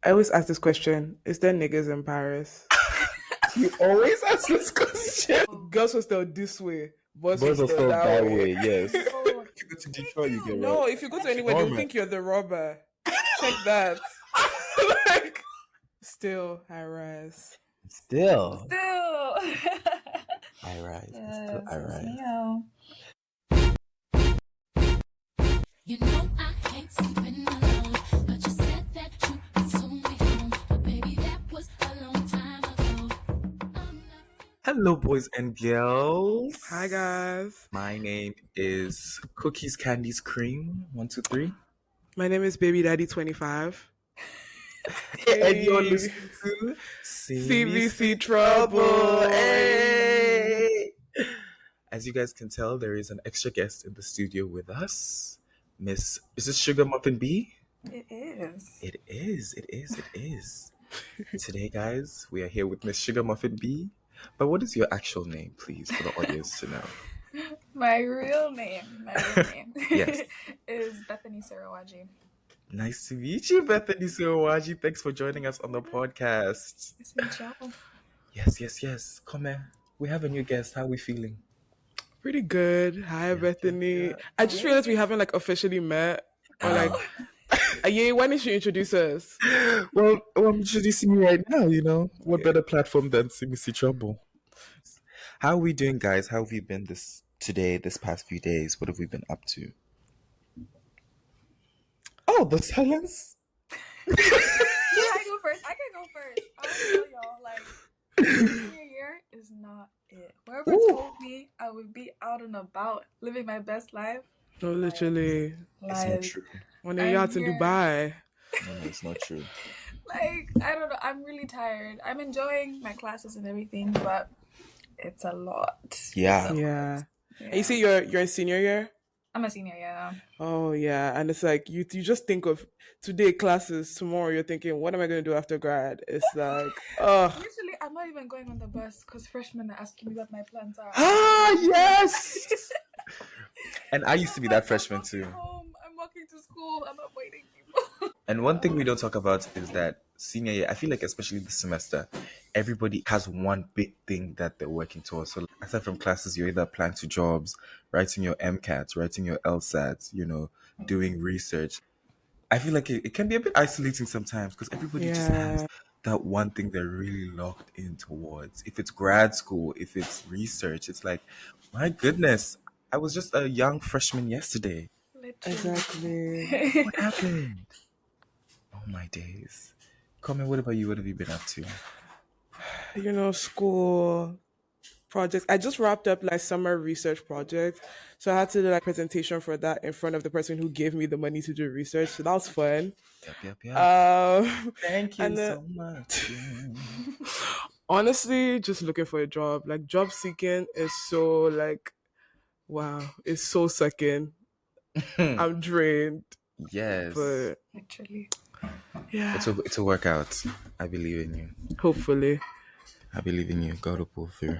I always ask this question: is there niggas in Paris? You always ask this question. Girls hostel this way, boys Boys are hostel still that that way. way, yes. Oh, If you go to thank Detroit, you you. get No, robbed. if you go to anywhere, they'll Norman. think you're the robber. Check that. Like, still high rise. Still. Still. I rise. Yes, I yes, rise. ma'am. You know I hate sleeping alone, but you said that you would soon be home. But baby, that was a long time ago. Hello, boys and girls. Hi guys. My name is Cookies Candies Cream. 1, 2, 3. My name is Baby Daddy 25. And you're listening to CVC Trouble. Hey! As you guys can tell, there is an extra guest in the studio with us. Miss, is this Sugar Muffin B? It is. It is. Today, guys, we are here with Miss Sugar Muffin B. But what is your actual name, please, for the audience to know? My real name Yes. is Bethany Sseruwagi. Nice to meet you, Bethany Sseruwagi. Thanks for joining us on the podcast. It's a job. Yes. Come here. We have a new guest. How are we feeling? Pretty good. Hi, Bethany. I just realized we haven't officially met. Or yeah, why didn't you introduce us? Well, I'm introducing you right now, What better platform than CBC Trouble? How are we doing, guys? How have you been this past few days? What have we been up to? Oh, the silence? Yeah, I can go first. I'll tell y'all, senior year is not it. Whoever told me I would be out and about, living my best life. No, literally. It's not true. On a yacht in Dubai. No, it's not true. I don't know. I'm really tired. I'm enjoying my classes and everything, but it's a lot. Yeah. And you say you're in senior year? I'm a senior, yeah. Oh yeah, and it's you just think of today classes, tomorrow you're thinking, what am I going to do after grad? It's Usually I'm not even going on the bus because freshmen are asking me what my plans are. Ah, yes! And I used to be that freshman too. I'm walking to school. I'm not waiting people. And one thing we don't talk about is that senior year, I feel like especially this semester, everybody has one big thing that they're working towards. So aside from classes, you're either applying to jobs, writing your MCATs, writing your LSATs, doing research. I feel like it can be a bit isolating sometimes because everybody just has that one thing they're really locked in towards. If it's grad school, if it's research, it's my goodness, I was just a young freshman yesterday. Exactly. What happened? Oh my days. Comment, what about you? What have you been up to? School projects. I just wrapped up summer research project. So I had to do a presentation for that in front of the person who gave me the money to do research. So that was fun. Yep. Thank you so much. Honestly, just looking for a job. Job seeking is so wow, it's so sucking. I'm drained. Yes. But literally. Yeah. It's a workout. I believe in you. Hopefully. I believe in you. God will pull through.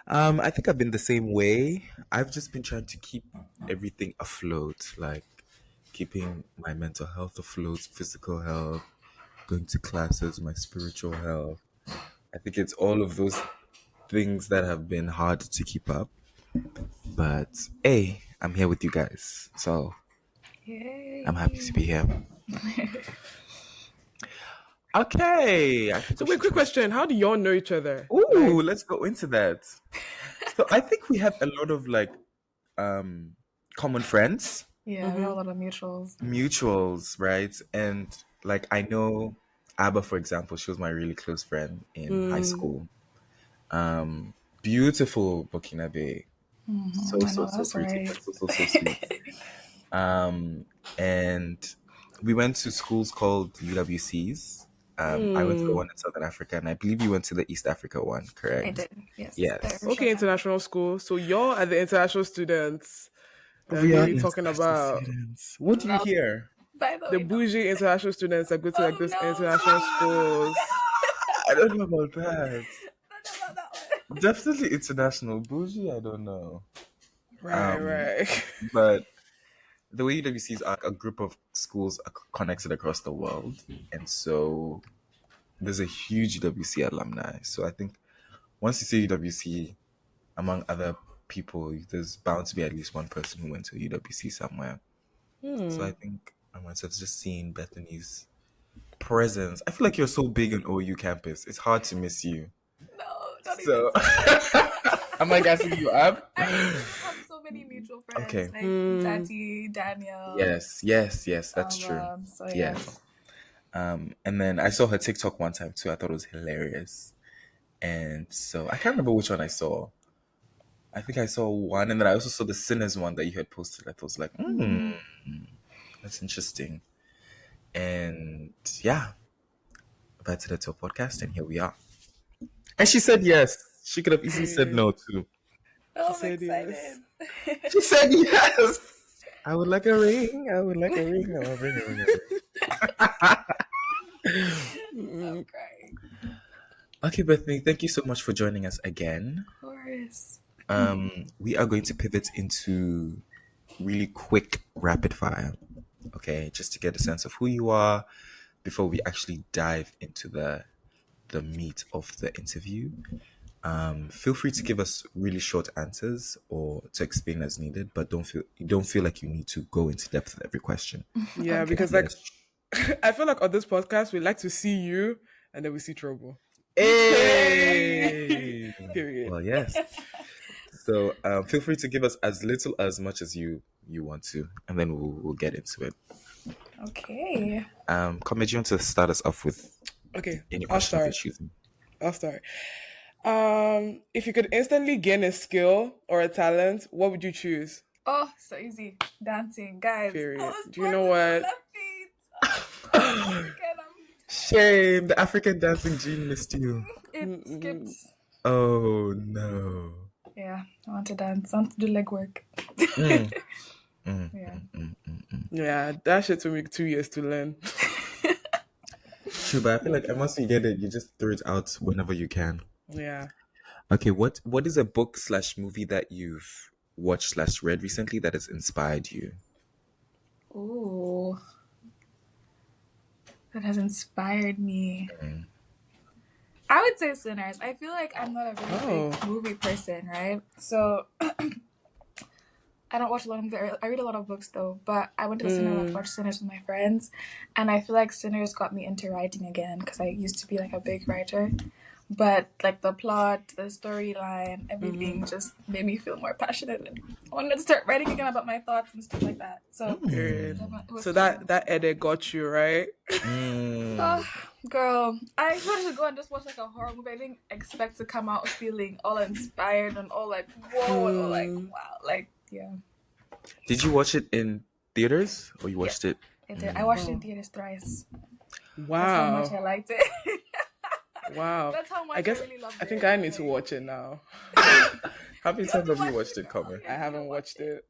I think I've been the same way. I've just been trying to keep everything afloat, keeping my mental health afloat, physical health, going to classes, my spiritual health. I think it's all of those things that have been hard to keep up. But hey, I'm here with you guys. So Yay. I'm happy to be here. Okay. So wait, quick question. How do y'all know each other? Ooh, let's go into that. So I think we have a lot of common friends. Yeah, we have a lot of mutuals. Mutuals, right? And I know Abba, for example, she was my really close friend in high school. Beautiful Burkinabe. Mm-hmm. So pretty. Right. So sweet. And we went to schools called UWCs. I went to the one in Southern Africa, and I believe you went to the East Africa one, correct? I did, yes. Yes. Okay, international school. So y'all are the international students that we're talking about. Students. What do you hear? By the bougie international students that go to this international schools. I don't know about that. Definitely international. Bougie, I don't know. Right. But the way UWCs are a group of schools connected across the world, and so there's a huge UWC alumni. So I think once you say UWC, among other people, there's bound to be at least one person who went to UWC somewhere. So I think I myself just seeing Bethany's presence. I feel like you're so big on OU campus. It's hard to miss you. No, don't So even say am I gassing you up? I have so many mutual friends. Okay. Like Tati, Daniel. Yes, that's true. So yeah. Yes. And then I saw her TikTok one time too. I thought it was hilarious. And so I can't remember which one I saw. I think I saw one, and then I also saw the Sinners one that you had posted. I was like, that's interesting. And yeah, invited her to a podcast, and here we are. And she said yes. She could have easily said no too. Oh, I'm said excited. yes. She said yes. I would like a ring. I would like a ring. I would ring, a ring. I'm crying. Okay, Bethany, thank you so much for joining us again. Of course. We are going to pivot into really quick rapid fire. Okay, just to get a sense of who you are before we actually dive into the meat of the interview. Feel free to give us really short answers or to explain as needed, but don't feel like you need to go into depth with every question. Yeah, Okay. because like I feel like on this podcast we like to see you and then we see trouble. Hey! Period. Well, yes. So feel free to give us as little as much as you want to, and then we'll get into it. Okay. Come, do you want to start us off with Okay, any I'll questions you're start. choosing? I'll start. If you could instantly gain a skill or a talent, what would you choose? Oh, so easy. Dancing, guys. Period. I was Do you know born with what? left feet. Again, Shame, the African dancing gene missed you. it skipped. Oh no. Yeah, I want to dance. I want to do leg work. Mm. Yeah. Yeah, that shit took me 2 years to learn. True, but I feel like once you get it, you just throw it out whenever you can. Yeah. Okay, what is a book / movie that you've watched / read recently that has inspired you? Ooh. That has inspired me. I would say Sinners. I feel like I'm not a really big movie person, right? So I don't watch a lot of movies. I read a lot of books though, but I went to the cinema to watch Sinners with my friends, and I feel like Sinners got me into writing again because I used to be like a big writer. But like the plot, the storyline, everything just made me feel more passionate. And I wanted to start writing again about my thoughts and stuff like that. So, Period. it was So fun. that edit got you, right? Oh, girl, I wanted to go and just watch like a horror movie. I didn't expect to come out feeling all inspired and all like whoa and all like wow, like yeah. Did you watch it in theaters or you watched it? I did. I watched it in theaters thrice. That's how Wow. much I liked it. Wow. That's how much I guess really loved I think it. I need to watch it now. How many times have you watched it, now. Comer? Okay, I haven't watched it.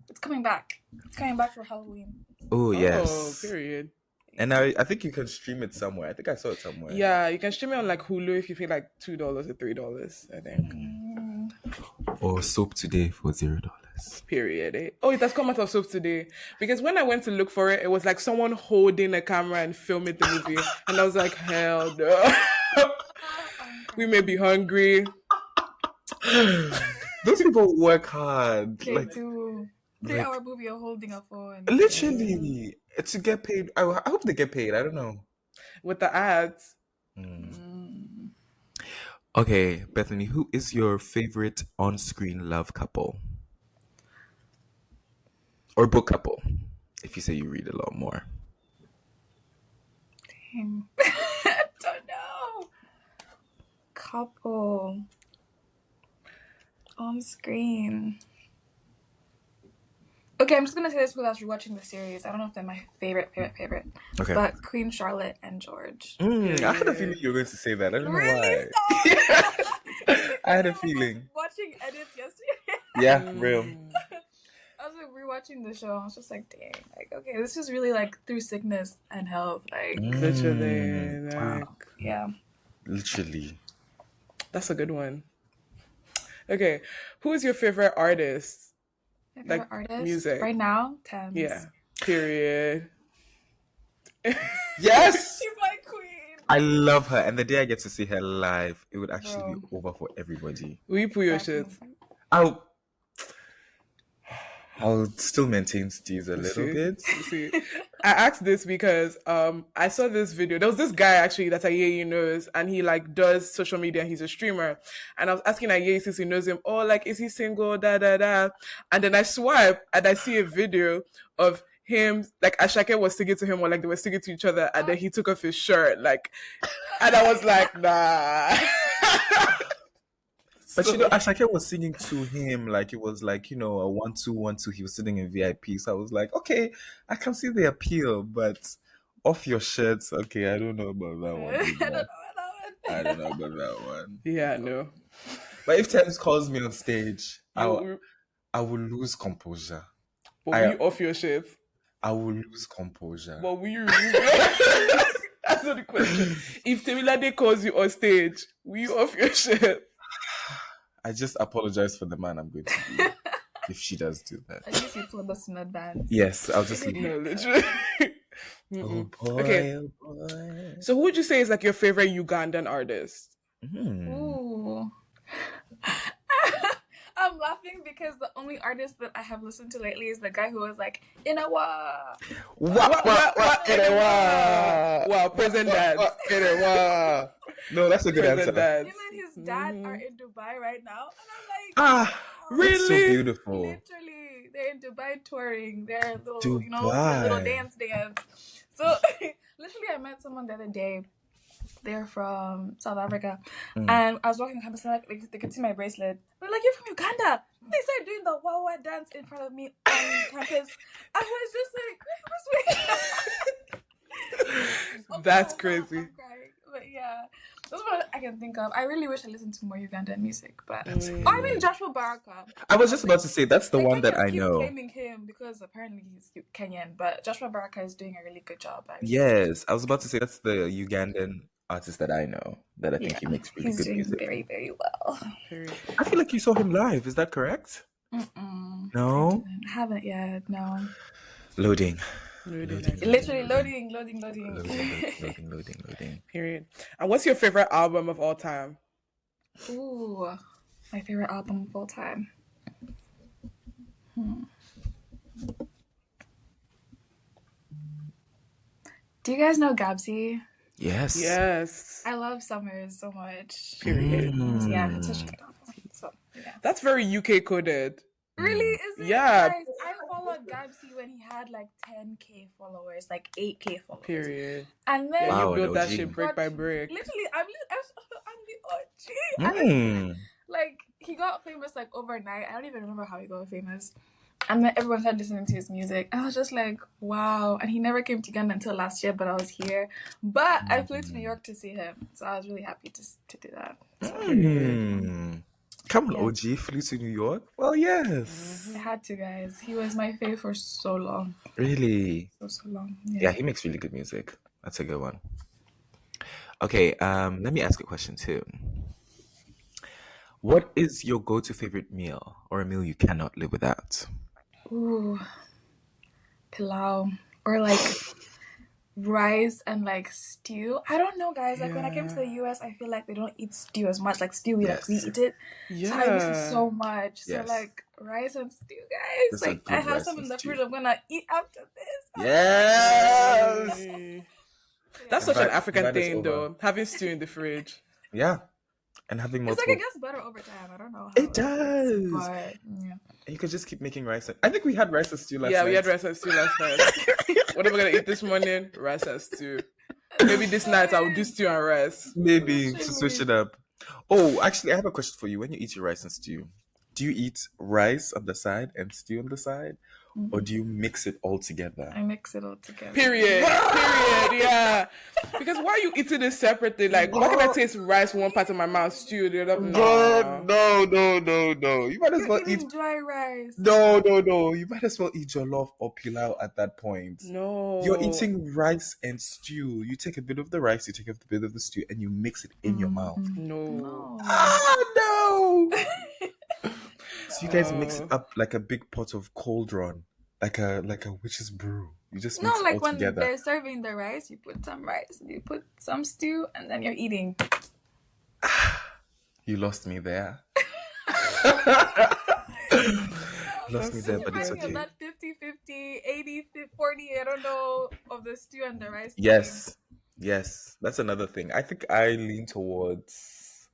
It's coming back. It's coming back for Halloween. Oh Oh, yes. period. And I think you can stream it somewhere. I think I saw it somewhere. Yeah, you can stream it on like Hulu if you pay like $2 or $3, I think. Or Soap Today for $0. Period. Eh? Oh, it has come out of Soap Today. Because when I went to look for it, it was like someone holding a camera and filming the movie. And I was like, hell no. We may be hungry. Those people work hard. They Like do. 3-hour movie, you're holding a phone. literally to get paid. I hope they get paid. I don't know. With the ads. Okay, Bethany, who is your favorite on-screen love couple? Or book couple, if you say you read a lot more. I don't know. Couple. On screen. Okay, I'm just gonna say this because I was rewatching the series. I don't know if they're my favorite. Okay. But Queen Charlotte and George. I had a feeling you were going to say that. I don't know Really? why. Stop! I had a was, feeling. like, watching edits yesterday. Yeah, real. I was like rewatching the show. I was just like, dang, like okay, this is really like through sickness and health. Like, Literally. Like, yeah. Literally. that's a good one. Okay. Who is your favorite artist? My favorite Like artist music. right now, Thames. Yeah. Period. Yes, She's my queen. I love her, and the day I get to see her live, it would actually be Bro. over for everybody. Will you pull your shit? Definitely. I'll still maintain Steve's a little See? bit. See, I asked this because I saw this video. There was this guy actually that Ayeyi knows, and he like does social media. He's a streamer, and I was asking Ayeyi since he knows him. Oh, like is he single? Da da da. And then I swipe and I see a video of him, like Ashake was singing to him, or like they were singing to each other, and then he took off his shirt, like, and I was like, nah. But you know, Ashake was singing to him like it was like, you know, a 1-2-1-2. He was sitting in VIP. So I was like, okay, I can see the appeal, but off your shirts, okay, I don't know about that one. I don't know about that one. I don't know about that one. Yeah, no. But if Thames calls me on stage, I You, will lose composure. but will you off your shit? I will lose composure. But will you? That's not the question. If Temilade calls you on stage, will you off your shit? I just apologize for the man I'm going to be if she does do that. At least you told us in advance. Yes, I'll just leave. No, literally. Oh boy, Okay. oh boy. So, who would you say is like your favorite Ugandan artist? Ooh. I'm laughing because the only artist that I have listened to lately is the guy who was like, Inawa. Wow, present dad. No, that's a good Present answer. dad. Him and his dad are in Dubai right now. And I'm like, Ah, Really? so beautiful. literally, they're in Dubai touring. They're little, Dubai. little dance. So, literally, I met someone the other day. They're from South Africa, and I was walking on campus, and like they could see my bracelet. They're like, "You're from Uganda." They started doing the Wawa dance in front of me on campus. I was just like, That's I'm crazy. crying. But yeah, that's what I can think of. I really wish I listened to more Ugandan music, but I mean Joshua Baraka. I was just about to say that's the one that Kenyans I keep know. claiming him because apparently he's Kenyan, but Joshua Baraka is doing a really good job. Actually. Yes, I was about to say that's the Ugandan artist that I know that I think he makes really he's good doing music. very, very well. I feel like you saw him live. Is that correct? No. I haven't yet. No. Loading. Literally loading. Loading. Period. And what's your favorite album of all time? Ooh, my favorite album of all time. Do you guys know Gabsy? Yes. Yes. I love Summers so much. Period. Yeah, it's such a good album. So, yeah. That's very UK coded. Really? Is it? Yeah. Guys, I followed Gabsy when he had like 10K followers, like 8K followers. Period. And then Yeah, Wow, you built that OG. shit brick by brick. literally, I'm the OG. And like he got famous like overnight. I don't even remember how he got famous. And then everyone started listening to his music. I was just like, wow. And he never came to Uganda until last year, but I was here. But I flew to New York to see him. So I was really happy to do that. Come on, Yeah. OG, flew to New York? Well, yes. I had to, guys. He was my fave for so long. Really? So long. Yeah, he makes really good music. That's a good one. Okay, let me ask a question too. What is your go-to favorite meal or a meal you cannot live without? Ooh. Pilau. Or like rice and like stew. I don't know, guys. Like when I came to the US, I feel like they don't eat stew as much. Like stew, we Yes. we eat it. Yeah. So I miss it so much. Yes. So like rice and stew, guys. That's a Like good I have rice some and in the stew. fridge. I'm gonna eat after this. Yes. That's such an Invite- African invite us thing, over. though. Having stew in the fridge. Yeah. And having It's multiple. like it gets better over time. I don't know how It is, does. but yeah. And you could just keep making rice. I think we had rice and stew last night. Yeah, we had rice and stew last night. What am I gonna eat this morning? Rice and stew. Maybe this night I will do stew and rice. Maybe to switch it up. Oh, actually, I have a question for you. When you eat your rice and stew, do you eat rice on the side and stew on the side? Or do you mix it all together? I mix it all together. Period. Yeah. Because why are you eating it separately? Like, why can I taste rice one part of my mouth, stew the other? No. You might as well You're eat. eating dry rice. No. You might as well eat jollof or pilau at that point. No. You're eating rice and stew. You take a bit of the rice, you take a bit of the stew, and you mix it in your mouth. No. No. Oh no! So you guys mix it up like a big pot of cauldron, like a witch's brew. You just No, mix it like all when together. they're serving the rice, you put some rice, you put some stew, and then you're eating. You lost me there. Lost me That's there, so but it's Remind me of okay. that 50-50, 80-40, I don't know, of the stew and the rice. Yes, that's another thing. I think I lean towards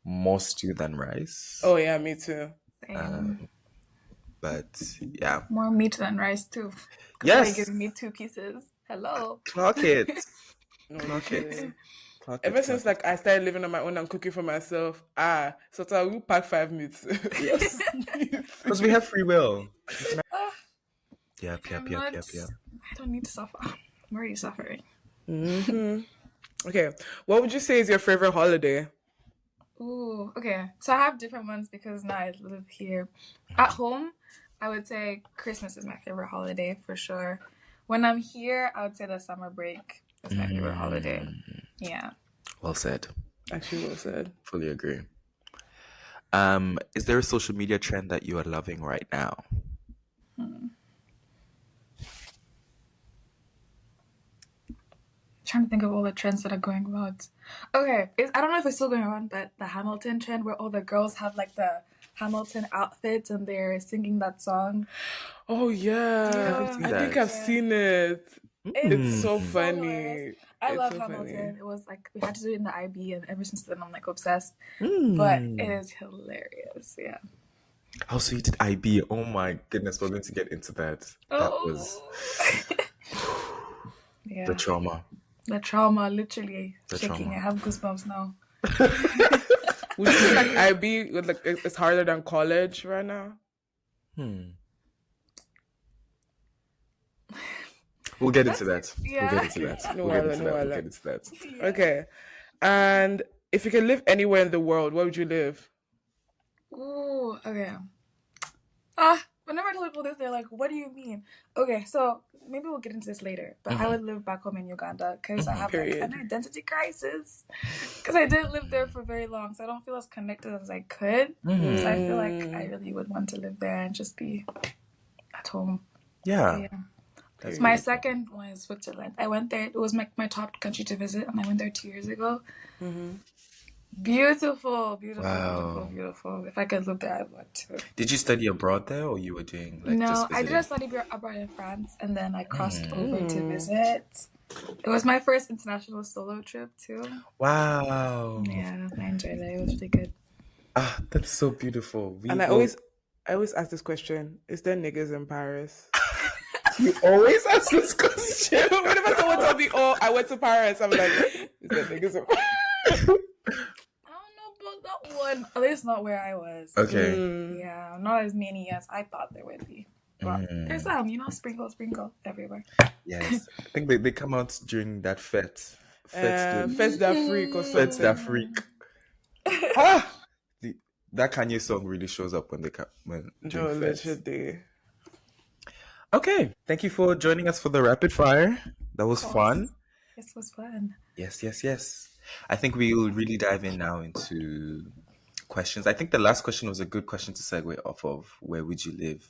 more stew than rice. Oh yeah, me too. Same. But yeah, More meat than rice too. Because yes, why you giving me 2 pieces? Hello. clock it, No, clock literally. it, clock Ever it. since Clock like I started living on my own and cooking for myself, so I will pack 5 meats. it. Yes, because we have free will. Ah, Yep. I don't need to suffer. I'm already suffering. Okay, what would you say is your favorite holiday? Ooh, okay. So I have different ones because now I live here. At home, I would say Christmas is my favorite holiday for sure. When I'm here, I would say the summer break is my favorite holiday. Yeah. Well said. Actually, well said. Fully agree. Is there a social media trend that you are loving right now? Trying to think of all the trends that are going around. Okay, I don't know if it's still going around, but the Hamilton trend where all the girls have like the Hamilton outfits and they're singing that song. Oh yeah, seen I think that. I've seen it. It's so funny. hilarious. I It's love so Hamilton. funny. It was like we had to do it in the IB, and ever since then I'm like obsessed. Mm. But it is hilarious. Yeah. Oh, so you did IB. Oh my goodness, we're going to get into that. That was yeah. the trauma. The trauma, literally The shaking. trauma. I have goosebumps now. Would you say like IB with like it's harder than college right now? We'll get into that. yeah. We'll get into that. No We'll get wala, into no that. We'll wala. get into that. Okay, and if you could live anywhere in the world, where would you live? Ooh, okay. Whenever I tell people this, they're like, "What do you mean?" Okay, so maybe we'll get into this later. But I would live back home in Uganda because I have like an identity crisis. Because I didn't live there for very long, so I don't feel as connected as I could. So I feel like I really would want to live there and just be at home. Yeah. That's My second one is Switzerland. I went there. It was my top country to visit, and I went there 2 years ago. Beautiful. If I could live there, I would too. Did you study abroad there, or you were doing like No, just I visiting? did a study abroad in France, and then I crossed over to visit. It was my first international solo trip too. Wow. Yeah, I enjoyed it. It was really good. Ah, that's so beautiful. And I always ask this question: is there niggas in Paris? You always ask this question. Whenever someone tells me, "Oh, I went to Paris," I'm like, "Is there niggas in Paris?" I don't know about that one. At least not where I was. Okay. Yeah, not as many as I thought there would be. But there's some, sprinkle everywhere. Yes. I think they come out during that fete. Fest d'Afrique or something. Fete d'Afrique. That Kanye song really shows up when No, during fete. literally. Okay. Thank you for joining us for the rapid fire. That was fun. This was fun. Yes. I think we will really dive in now into questions. I think the last question was a good question to segue off of. Where would you live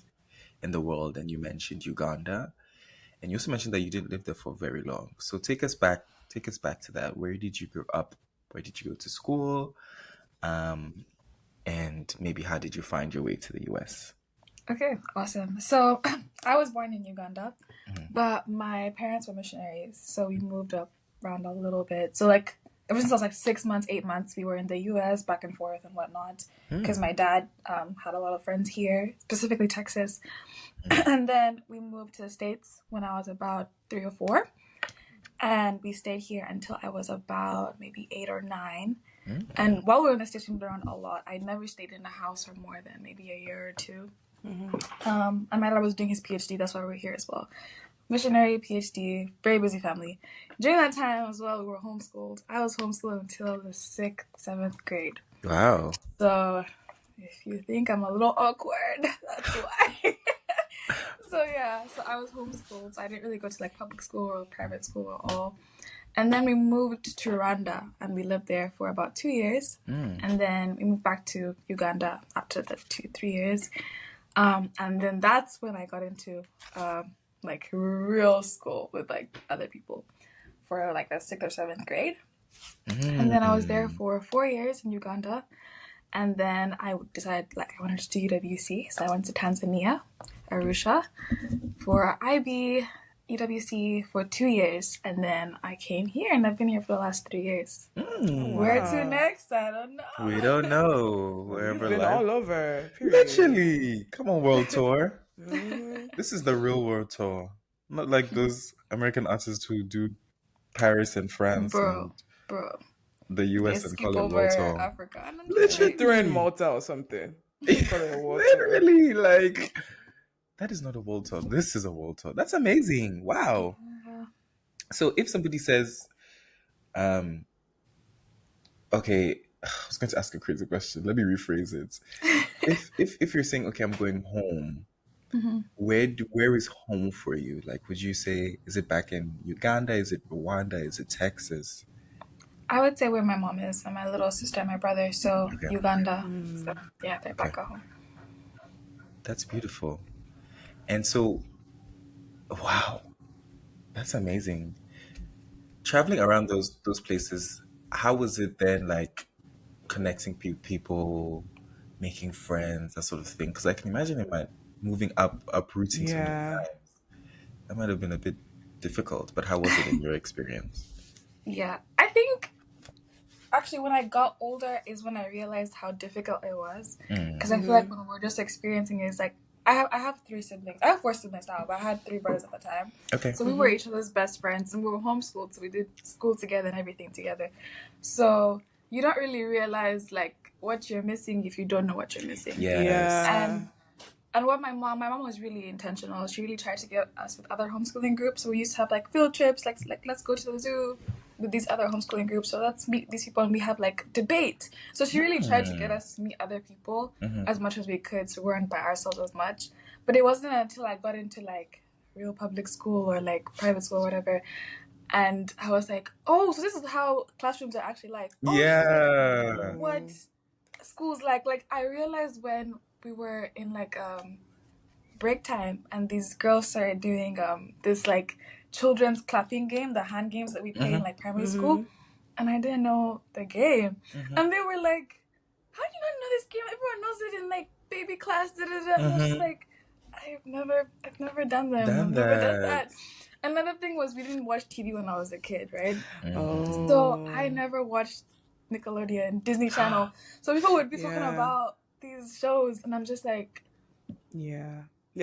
in the world? And you mentioned Uganda. And you also mentioned that you didn't live there for very long. So take us back to that. Where did you grow up? Where did you go to school? And maybe how did you find your way to the US? Okay, awesome. So I was born in Uganda, but my parents were missionaries, so we moved up around a little bit. So like ever since I was like 6 months, 8 months, we were in the US back and forth and whatnot because my dad had a lot of friends here, specifically Texas. And then we moved to the States when I was about 3 or 4. And we stayed here until I was about maybe 8 or 9. And while we were in the States, we moved around a lot. I never stayed in a house for more than maybe a year or 2. And my dad was doing his PhD. That's why we're here as well. Missionary, PhD, very busy family. During that time as well, we were homeschooled. I was homeschooled until the 6th, 7th grade. Wow. So if you think I'm a little awkward, that's why. So I was homeschooled. So I didn't really go to like public school or private school at all. And then we moved to Rwanda and we lived there for about 2 years. And then we moved back to Uganda after the 3 years. And then that's when I got into like real school with like other people for like the 6th or 7th grade. And then I was there for 4 years in Uganda. And then I decided like I wanted to do UWC. So I went to Tanzania, Arusha, for IB, UWC for 2 years. And then I came here and I've been here for the last 3 years. Where to next? I don't know. We don't know. You've Wherever been life. all over. Period. Literally. Come on, world tour. This is the real world tour. Not like those American artists who do Paris and France Bro. and the They US and skip call it over world tour. Africa. And I'm Literally. like, Throw in Malta or something. Call it a world tour. Literally, like, that is not a world tour. This is a world tour. That's amazing. Wow. So if somebody says, okay, I was going to ask a crazy question. Let me rephrase it. If you're saying, okay, I'm going home, where is home for you? Like, would you say, is it back in Uganda? Is it Rwanda? Is it Texas? I would say where my mom is and my little sister and my brother. So Okay. Uganda. So yeah, they're back at home. That's beautiful. And so, wow, that's amazing. Traveling around those places, how was it then, like, connecting people, making friends, that sort of thing? Because I can imagine moving uprooting so many Yeah. times. That might have been a bit difficult, but how was it in your experience? Yeah, I think actually when I got older is when I realized how difficult it was. Because I feel like when we're just experiencing it, it's like I have 3 siblings. I have 4 siblings now, but I had 3 brothers at the time. Okay. So we were each other's best friends, and we were homeschooled, so we did school together and everything together. So you don't really realize like what you're missing if you don't know what you're missing. Yes. Yeah. And what my mom was really intentional. She really tried to get us with other homeschooling groups. So we used to have like field trips, like let's go to the zoo with these other homeschooling groups. So let's meet these people and we have like debate. So she really tried to get us to meet other people as much as we could, so we weren't by ourselves as much. But it wasn't until I got into like real public school or like private school or whatever, and I was like, oh, so this is how classrooms are actually like. Oh, Yeah. what schools like I realized when we were in like break time and these girls started doing this like children's clapping game, the hand games that we play in like primary school, and I didn't know the game, and they were like, how do you not know this game? Everyone knows it in like baby class, and I was just like, I've never done them. I've never done that. Another thing was we didn't watch TV when I was a kid, right? So I never watched Nickelodeon, Disney Channel. So people would be talking about these shows, and I'm just like, Yeah,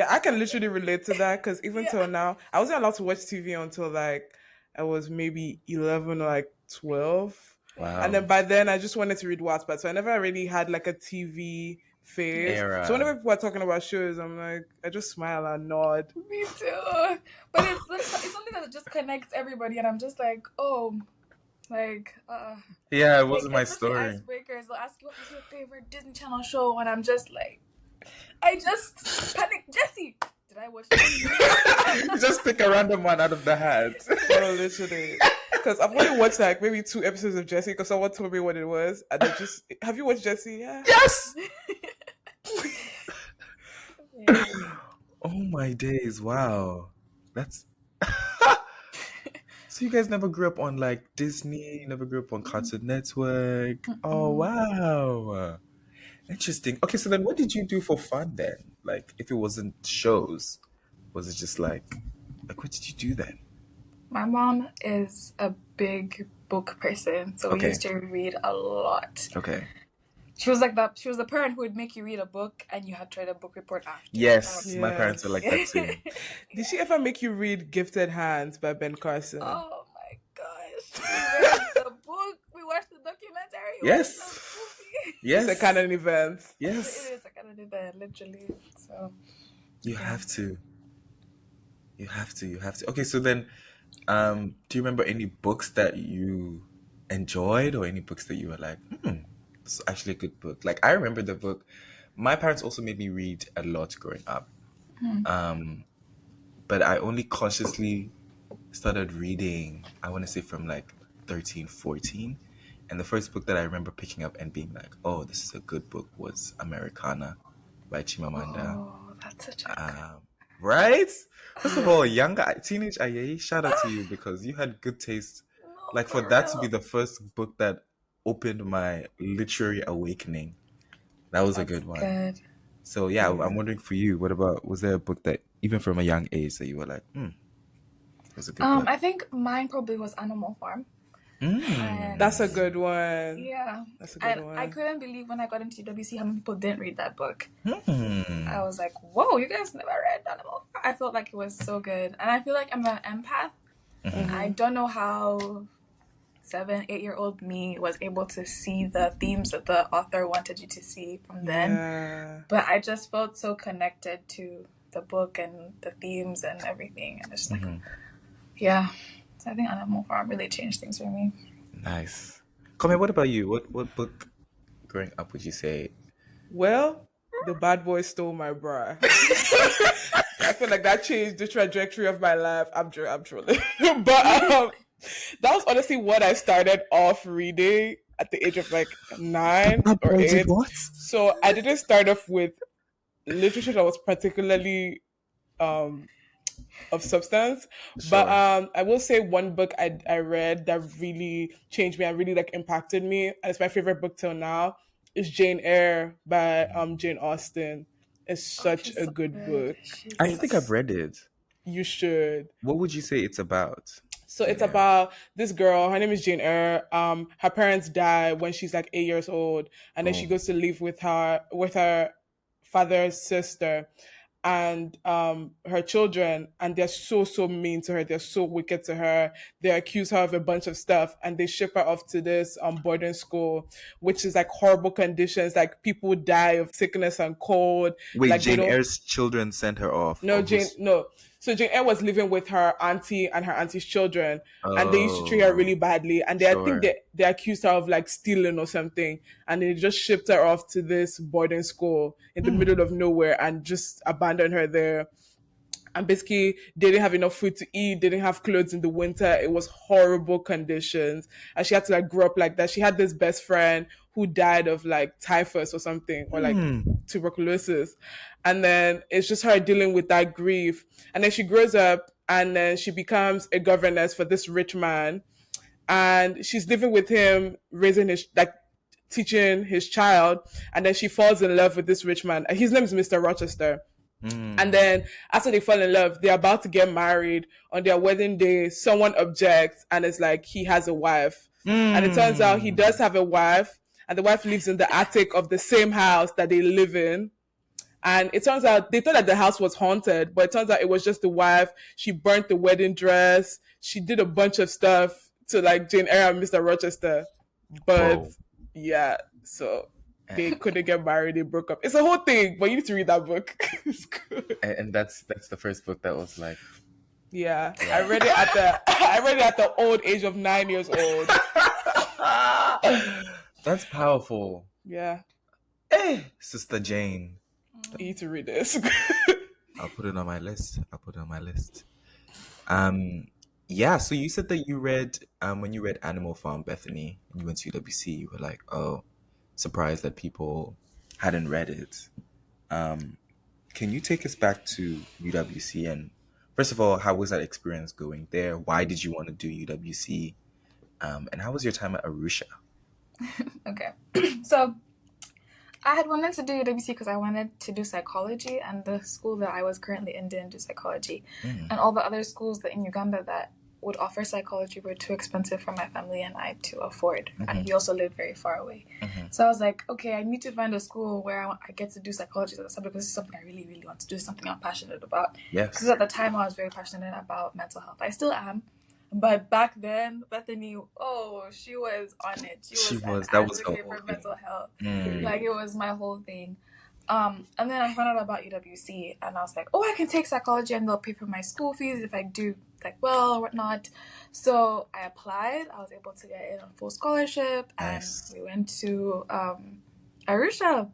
I can literally relate to that because even till now, I wasn't allowed to watch TV until like I was maybe 11 or like 12. Wow. And then by then, I just wanted to read Wattpad, so I never really had like a TV phase. Era. So whenever people are talking about shows, I'm like, I just smile and nod. me too. But it's something that just connects everybody, and I'm just like, oh, like, Yeah, it wasn't like, my especially story. Icebreakers, they'll ask you what was your favorite Disney Channel show, and I'm just like, I just panic. Jessie, did I watch Jessie? Just pick a random one out of the hat. No, literally. Because I've only watched like maybe 2 episodes of Jessie because someone told me what it was. And I just, have you watched Jessie? Yeah. Yes. Oh my days! Wow, that's. So you guys never grew up on like Disney? You never grew up on Cartoon Network? Oh wow, interesting. Okay, so then what did you do for fun then? Like, if it wasn't shows, was it just like what did you do then? My mom is a big book person, so we Okay. used to read a lot. Okay. She was like that. She was the parent who would make you read a book, and you had to write a book report after. Yes, Yeah. my parents were like that too. Did she ever make you read Gifted Hands by Ben Carson? Oh my gosh! We read the book. We watched the documentary. We Yes. watched the movie. Yes. It's a canon event. Yes. It is a kind of event, literally. So You have to. You have to. Okay, so then, do you remember any books that you enjoyed, or any books that you were like, it's actually a good book? Like, I remember the book. My parents also made me read a lot growing up, but I only consciously started reading, I want to say from like 13, 14. And the first book that I remember picking up and being like, oh, this is a good book was Americana by Chimamanda. Oh, that's such a Right? First of all, younger teenage Aye, shout out to you because you had good taste. no, Like for for that to be real. the first book that opened my literary awakening. That was a That's good one. good. So yeah, I'm wondering for you, what about, was there a book that even from a young age that you were like, it was a good book? I think mine probably was Animal Farm. And That's a good one. yeah. That's a good And one. I couldn't believe when I got into UWC how many people didn't read that book. Hmm. I was like, whoa, you guys never read Animal Farm? I felt like it was so good. And I feel like I'm an empath. I don't know how 7, 8-year-old me was able to see the themes that the author wanted you to see from then. Yeah. But I just felt so connected to the book and the themes and everything. And it's just like, yeah. So I think Animal Farm really changed things for me. Nice. Kome, what about you? What book growing up would you say? Well, The Bad Boy Stole My Bra. I feel like that changed the trajectory of my life. I'm trolling. But that was honestly what I started off reading at the age of like 9 or 8. What? So I didn't start off with literature that was particularly of substance. But I will say one book I read that really changed me and really like impacted me, and it's my favorite book till now, is Jane Eyre by Jane Austen. It's such She's a so good book. I don't think I've read it. You should. What would you say it's about? So it's about this girl. Her name is Jane Eyre. Her parents die when she's like 8 years old, and then she goes to live with her father's sister and her children, and they're so mean to her. They're so wicked to her. They accuse her of a bunch of stuff, and they ship her off to this boarding school, which is like horrible conditions. Like people die of sickness and cold. Wait, like Jane Eyre's children sent her off? No, no. So Jane Eyre was living with her auntie and her auntie's children, and they used to treat her really badly. And I think they accused her of like stealing or something, and they just shipped her off to this boarding school in the middle of nowhere and just abandoned her there. And basically, they didn't have enough food to eat. They didn't have clothes in the winter. It was horrible conditions, and she had to like grow up like that. She had this best friend who died of like typhus or something, or like tuberculosis. And then it's just her dealing with that grief. And then she grows up and then she becomes a governess for this rich man. And she's living with him, raising his, like, teaching his child. And then she falls in love with this rich man. His name is Mr. Rochester. And then after they fall in love, they're about to get married. On their wedding day, someone objects and it's like he has a wife. And it turns out he does have a wife. And the wife lives in the attic of the same house that they live in. And it turns out they thought that the house was haunted, but it turns out it was just the wife. She burnt the wedding dress. She did a bunch of stuff to like Jane Eyre and Mr. Rochester. But yeah, so they couldn't get married. They broke up. It's a whole thing, but you need to read that book. It's good. And that's the first book that was like, yeah. I read it at the old age of 9 years old. that's powerful. Yeah. Hey, Sister Jane. You need to read this. I'll put it on my list. Yeah, so you said that you read, when you read Animal Farm, Bethany, and you went to UWC, you were like, oh, surprised that people hadn't read it. Can you take us back to UWC? And first of all, how was that experience going there? Why did you want to do UWC? And how was your time at Arusha? Okay. So I had wanted to do UWC because I wanted to do psychology, and the school that I was currently in didn't do psychology. And all the other schools that in Uganda that would offer psychology were too expensive for my family and I to afford. And we also lived very far away. So I was like, okay, I need to find a school where I get to do psychology as a subject, because it's something I really, really want to do, something I'm passionate about. Yes. Because at the time I was very passionate about mental health. I still am. But back then, Bethany, she was on it. She was that was advocate for mental health. Like, it was my whole thing. And then I found out about UWC, and I was like, I can take psychology and they'll pay for my school fees if I do like well or whatnot. So I applied. I was able to get in on full scholarship, and we went to Arusha.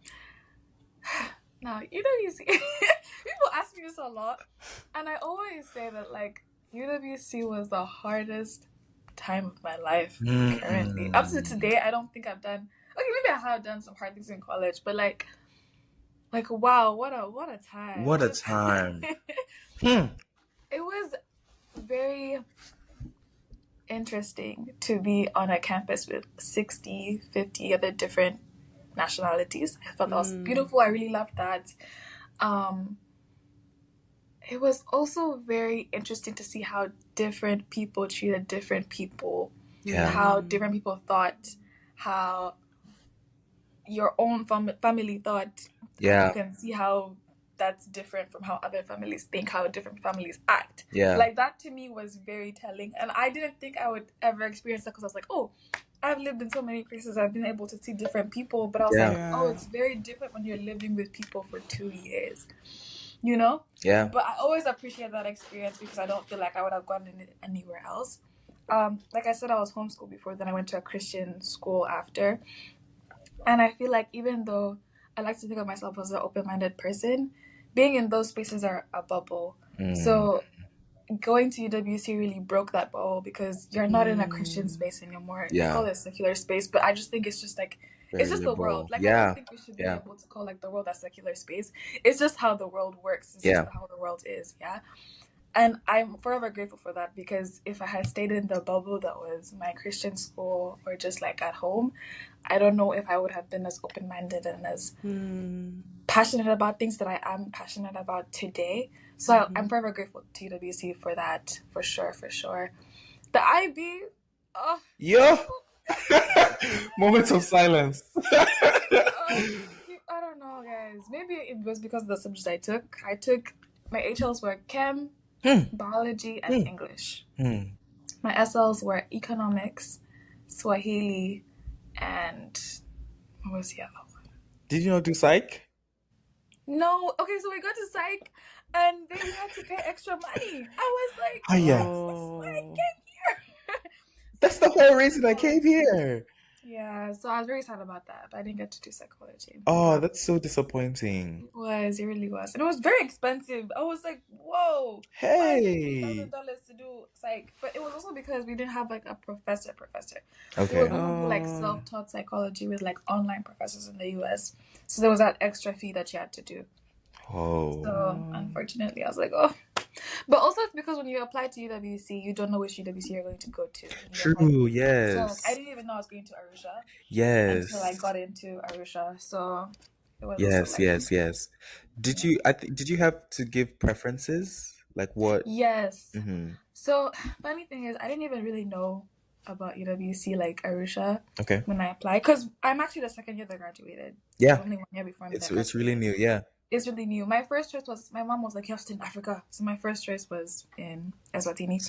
Now, UWC, people ask me this a lot, and I always say that like UWC was the hardest time of my life currently. Up to Mm. today, I don't think I've done. Okay, maybe I have done some hard things in college, but like wow, what a time! What a time. Hmm. It was very interesting to be on a campus with 60, 50 other different nationalities. I thought that was beautiful. I really loved that. It was also very interesting to see how different people treated different people, Yeah. how different people thought, how your own family thought. Yeah. You can see how that's different from how other families think, how different families act. Yeah. Like, that to me was very telling. And I didn't think I would ever experience that because I was like, oh, I've lived in so many places. I've been able to see different people. But I was Yeah. like, oh, it's very different when you're living with people for 2 years. You know? Yeah. But I always appreciate that experience because I don't feel like I would have gone in it anywhere else. Like I said, I was homeschooled before, then I went to a Christian school after. And I feel like even though I like to think of myself as an open-minded person, being in those spaces are a bubble. So going to UWC really broke that bubble because you're not in a Christian space anymore. Yeah. You call it a secular space, but I just think it's just like, Very it's just liberal. the world. Like, I Yeah. don't think we should be Yeah. able to call like the world a secular space. It's just how the world works. It's Yeah. just how the world is. Yeah. And I'm forever grateful for that because if I had stayed in the bubble that was my Christian school or just like at home, I don't know if I would have been as open-minded and as passionate about things that I am passionate about today. So I'm forever grateful to UWC for that, for sure, for sure. The IB, oh, Yo. Moments of silence. I don't know, guys. Maybe it was because of the subjects I took. My HLs were Chem, Biology, and English. My SLs were Economics, Swahili, and what was the other one? Did you not do psych? No. Okay, so we got to psych, and they had to pay extra money. I was like, Oh, yeah. I came here. That's the whole reason I came here. Yeah, so I was very sad about that, but I didn't get to do psychology. Oh, that's so disappointing. It really was. And it was very expensive. I was like, whoa. Hey. $1,000 to do psych. But it was also because we didn't have like a professor. Okay. We were going to do like self-taught psychology with like online professors in the US. So there was that extra fee that you had to do. Oh. So unfortunately, I was like, oh. But also it's because when you apply to UWC, you don't know which UWC you're going to go to. True, yes. So like, I didn't even know I was going to Arusha. Yes. Until I got into Arusha. So it was Yes, also like, yes. Did you have to give preferences? Like what? Yes. Mm-hmm. So funny thing is, I didn't even really know about UWC like Arusha Okay. when I applied because I'm actually the second year that graduated. Yeah. Only 1 year before me. It's really new, yeah. It's really new. My first choice was, my mom was like, you have to stay in Africa. So my first choice was in Eswatini.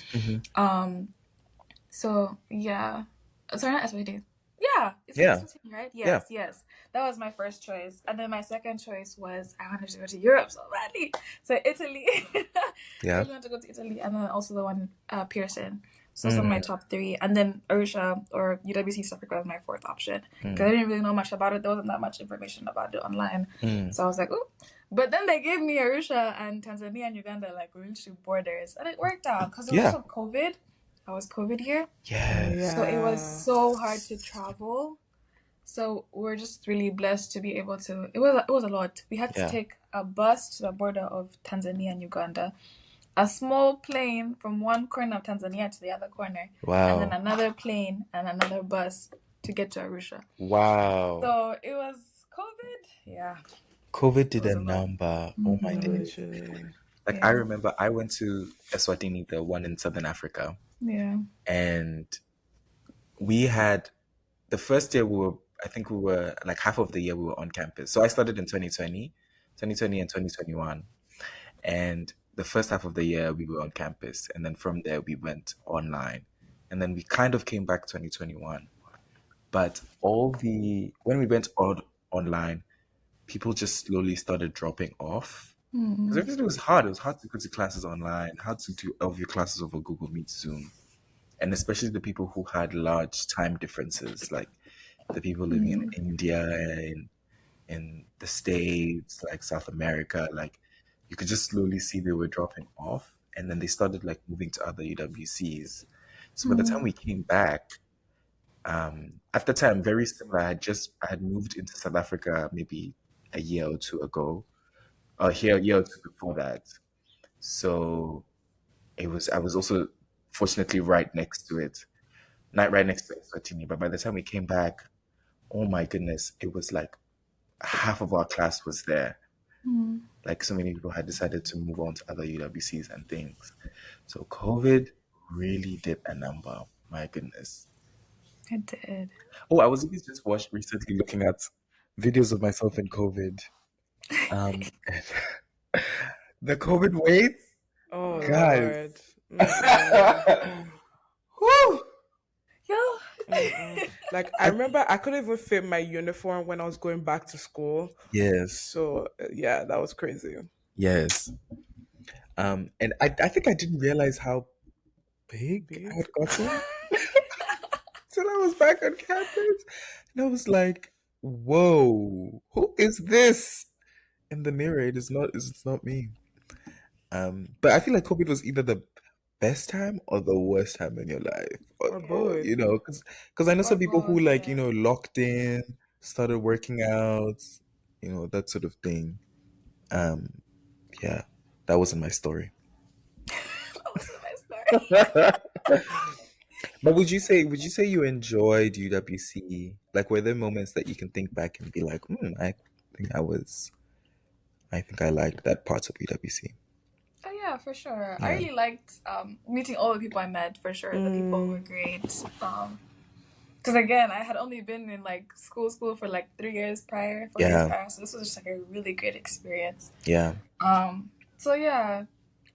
So yeah. Sorry, not Eswatini. Yeah. It's Eswatini, right? Yes. That was my first choice. And then my second choice was, I wanted to go to Europe so badly. So Italy. Yeah. I really wanted to go to Italy. And then also the one, Pearson. So those are my top three. And then Arusha or UWC South Africa was my fourth option. Because I didn't really know much about it. There wasn't that much information about it online. So I was like, oh. But then they gave me Arusha and Tanzania and Uganda like really borders. And it worked out. Because it was also COVID. I was COVID here. Yes. So it was so hard to travel. So we're just really blessed to be able to. It was a lot. We had to take a bus to the border of Tanzania and Uganda, a small plane from one corner of Tanzania to the other corner, Wow. and then another plane and another bus to get to Arusha. Wow. So it was COVID. Yeah. COVID did a number. Oh my days. Like I remember I went to Eswatini, the one in Southern Africa. Yeah. And we had the first year I think we were like half of the year we were on campus. So I started in 2020 and 2021. And the first half of the year we were on campus. And then from there we went online. And then we kind of came back 2021. But when we went online, people just slowly started dropping off. Because it was hard. It was hard to go to classes online, hard to do all of your classes over Google Meet, Zoom. And especially the people who had large time differences, like the people living in India and in the States, like South America, like you could just slowly see they were dropping off. and then they started like moving to other UWCs. So by the time we came back, at the time, very similar. I had moved into South Africa maybe a year or two ago, or here a year or two before that. So I was also fortunately right next to it, not right next to Eswatini. But by the time we came back, oh my goodness, it was like half of our class was there. Like so many people had decided to move on to other UWCs and things. So COVID really did a number. My goodness. It did. Oh, I was even just recently looking at videos of myself in COVID. Um, the COVID wait, Oh guys. Lord. Whew. Yeah. Like I remember I couldn't even fit my uniform when I was going back to school. Yes, So yeah, that was crazy. yes. And I think I didn't realize how big Big? I had gotten till I was back on campus, and I was like, "Whoa, who is this?" In the mirror, it's not me. But I feel like COVID was either the best time or the worst time in your life, Or both. you know, because I know some Or people who both, like yeah. locked in, started working out, that sort of thing. Um, yeah, that wasn't my story. That was the best story. But would you say you enjoyed UWC? Like, were there moments that you can think back and be like, think I was, I think I liked that part of UWC. Oh yeah, for sure. I Yeah. really liked meeting all the people I met. For sure, the people were great. Because again, I had only been in like school for like 3 years prior, 4 years Yeah. prior. So this was just like a really great experience. Yeah. So yeah,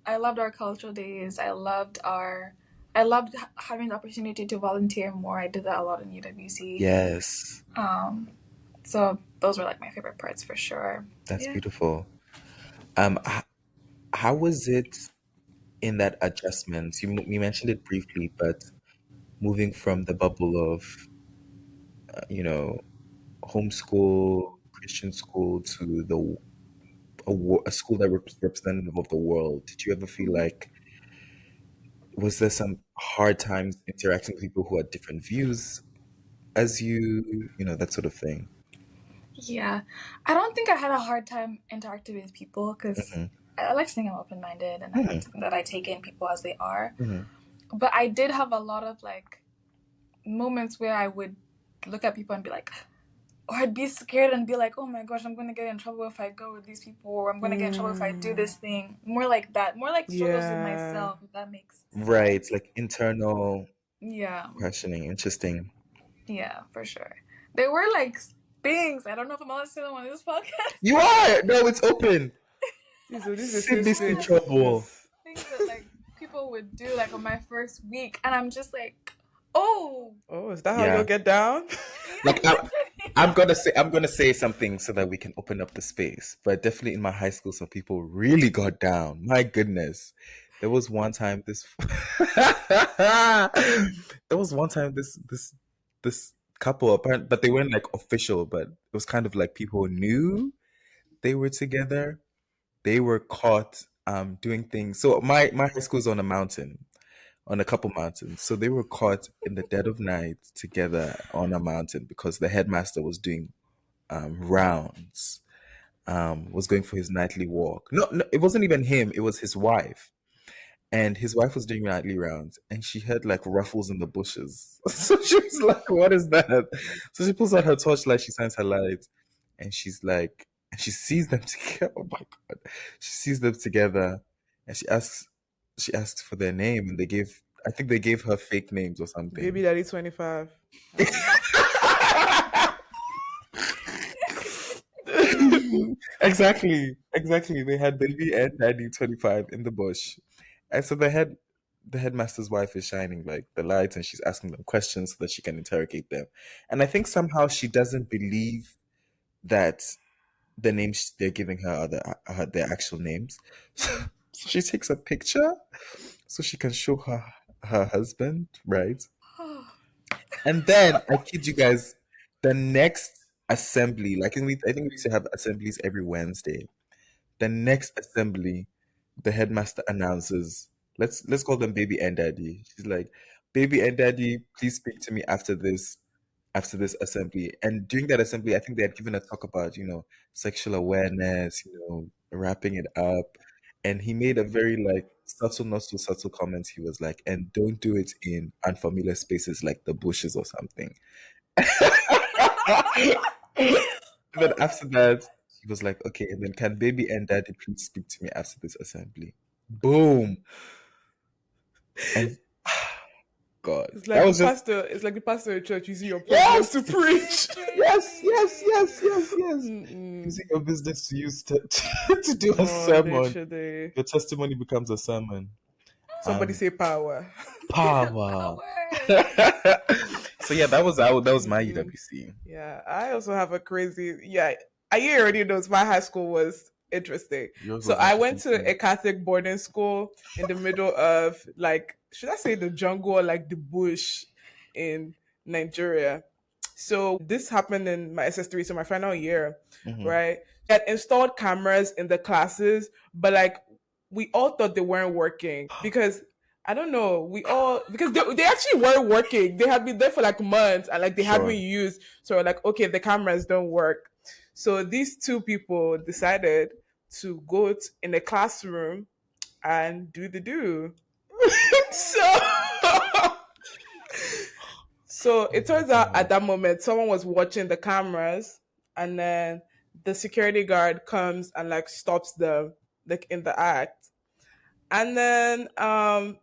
I loved our cultural days. I loved having the opportunity to volunteer more. I did that a lot in UWC. Yes. So those were like my favorite parts for sure. That's Yeah. beautiful. How was it in that adjustment? You mentioned it briefly, but moving from the bubble of, homeschool, Christian school to a school that was representative of the world. Did you ever feel like, was there some hard times interacting with people who had different views as that sort of thing? Yeah, I don't think I had a hard time interacting with people because hmm I like to think I'm open-minded and I like to think that I take in people as they are. hmm But I did have a lot of like moments where I would look at people and be like, or I'd be scared and be like, oh my gosh, I'm going to get in trouble if I go with these people, or I'm going to get in trouble if I do this thing. More like that, more like struggles with Yeah. myself, if that makes sense. Right, it's like internal Yeah, questioning. Interesting. yeah, for sure. They were like things. I don't know if I'm allowed to say them on this podcast. You are! No, it's open. This is Sid is in safe trouble. space. Things that like people would do like on my first week, and I'm just like, oh, Oh, is that how Yeah. you'll get down? Like, I'm gonna say something so that we can open up the space. But definitely in my high school, some people really got down. My goodness. There was one time this this couple, apparently, but they weren't like official, but it was kind of like people knew they were together. They were caught doing things. So my high school is on a mountain, on a couple mountains. So they were caught in the dead of night together on a mountain because the headmaster was doing rounds, was going for his nightly walk. No, it wasn't even him, it was his wife. And his wife was doing nightly rounds and she heard like ruffles in the bushes. So she was like, what is that? So she pulls out her torchlight, she shines her light, and she's like, and she sees them together. Oh my God. She sees them together and she asks for their name, and I think they gave her fake names or something. Baby Daddy 25. Exactly. They had baby and daddy 25 in the bush. And so the headmaster's wife is shining like the lights and she's asking them questions so that she can interrogate them. And I think somehow she doesn't believe that the names they're giving her are their actual names. So she takes a picture so she can show her husband, right? And then I kid you guys, the next assembly, like I think we used to have assemblies every Wednesday. The next assembly, the headmaster announces, let's call them baby and daddy. She's like, baby and daddy, please speak to me after this assembly. And during that assembly, I think they had given a talk about, sexual awareness, wrapping it up. And he made a very like subtle, not so subtle comment. He was like, and don't do it in unfamiliar spaces like the bushes or something. And then after that, he was like, okay, and then can baby and daddy please speak to me after this assembly? Boom. And God, It's that like was the just pastor. It's like the pastor in church using your problems to preach. yes. Mm-mm. Using your business to use to do a Oh, sermon. literally. Your testimony becomes a sermon. Somebody say power. Power. Power. So yeah, that was my UWC. Yeah, I also have a crazy. Yeah, I already knows my high school was interesting. Yours So was I went interesting to a Catholic boarding school in the middle of like, should I say the jungle or like the bush in Nigeria. So this happened in my SS3, so my final year, Mhm. right? They had installed cameras in the classes, but like we all thought they weren't working because I don't know. We all because they actually were working. They had been there for like months and like they Sure. hadn't been used. So we're like, okay, the cameras don't work. So these two people decided to go in a classroom and do the do. So so it turns out at that moment someone was watching the cameras and then the security guard comes and like stops them like in the act. And then I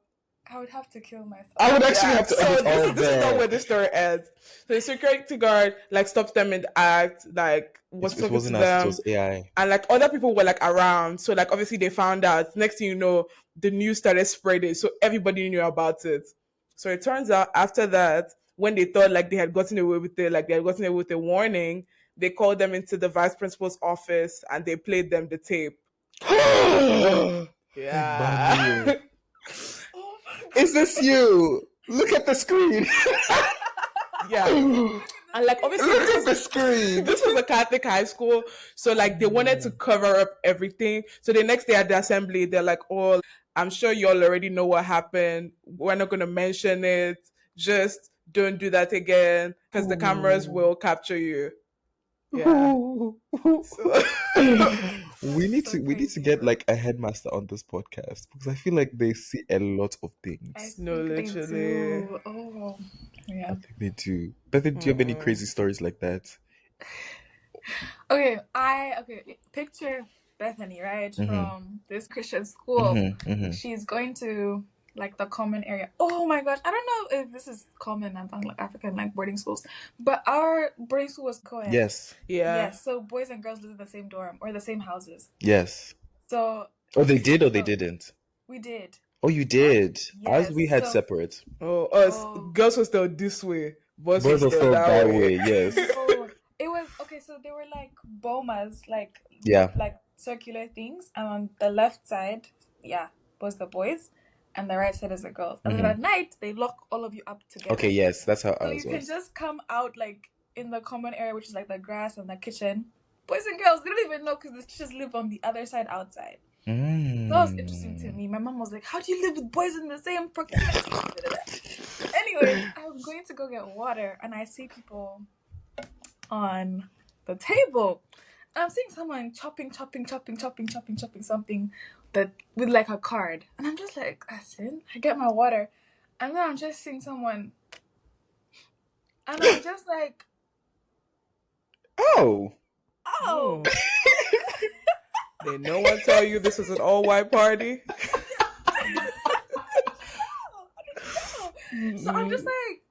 would have to kill myself. I would actually yeah, have to so edit all this is not that. where the story ends. So the security guard like stops them in the act, like was It talking to wasn't us, it them, was AI. and like other people were like around. So like obviously they found out. Next thing you know, the news started spreading, so everybody knew about it. So it turns out after that, when they thought like they had gotten away with it, like they had gotten away with a warning, they called them into the vice principal's office and they played them the tape. Yeah. Oh my God. Is this you? Look at the screen. Yeah. And like obviously Look at the screen. this was a Catholic high school, so like they wanted to cover up everything. So the next day at the assembly, they're like, "Oh, I'm sure you all already know what happened. We're not going to mention it. Just don't do that again because the cameras will capture you." Yeah. So, we need So to crazy. get like a headmaster on this podcast because I feel like they see a lot of I things. No, think they literally. do. Oh, I yeah. think they do. Bethany, do you have any Mm-mm. crazy stories like that? Okay, picture Bethany, right, Mhm. from this Christian school. Mhm. She's going to like the common area. Oh my gosh, I don't know if this is common among like African like boarding schools, but our boarding school was co-ed. Yes. Yeah. Yes, so boys and girls lived in the same dorm or the same houses. Yes. So Oh, they did or they so didn't? we did. Oh, you did. Ours we had so- separate. Oh, us Oh. girls were still this way, boys Boys were are still still that that way. way. Yes. So it was okay. So they were like bomas, like Yeah. like circular things, and on the left side, was the boys, and the right side is the girls. And then Mhm. at night, they lock all of you up together. Okay. Yes, that's how So you ours can was. just come out like in the common area, which is like the grass and the kitchen. Boys and girls, they don't even know because the teachers live on the other side outside. Mm. That was interesting to me. My mom was like, "How do you live with boys in the same proximity?" Anyways, I was going to go get water, and I see people on the table. And I'm seeing someone chopping something that with like a card. And I'm just like, that's it. I get my water. And then I'm just seeing someone. And I'm just like, Oh. oh. Did no one tell you this was an all-white party? So I'm just like,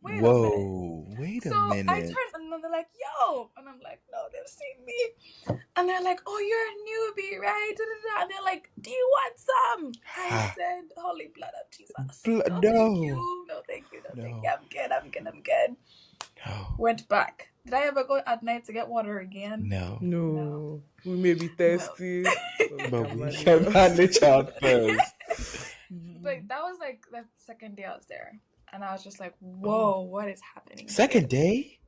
wait a minute. Whoa. Wait a So minute. I turned and then they're like, yo. And I'm like, no, they've seen me. And they're like, oh, you're a newbie, right? Da, da, da. And they're like, do you want some? I said, holy blood of Jesus. No. Thank you. No, thank you. No, thank you. I'm good. No. Went back. Did I ever go at night to get water again? No. No. We may be thirsty. But we can manage our first. But that was like the second day I was there. And I was just like, whoa, what is happening? Second day?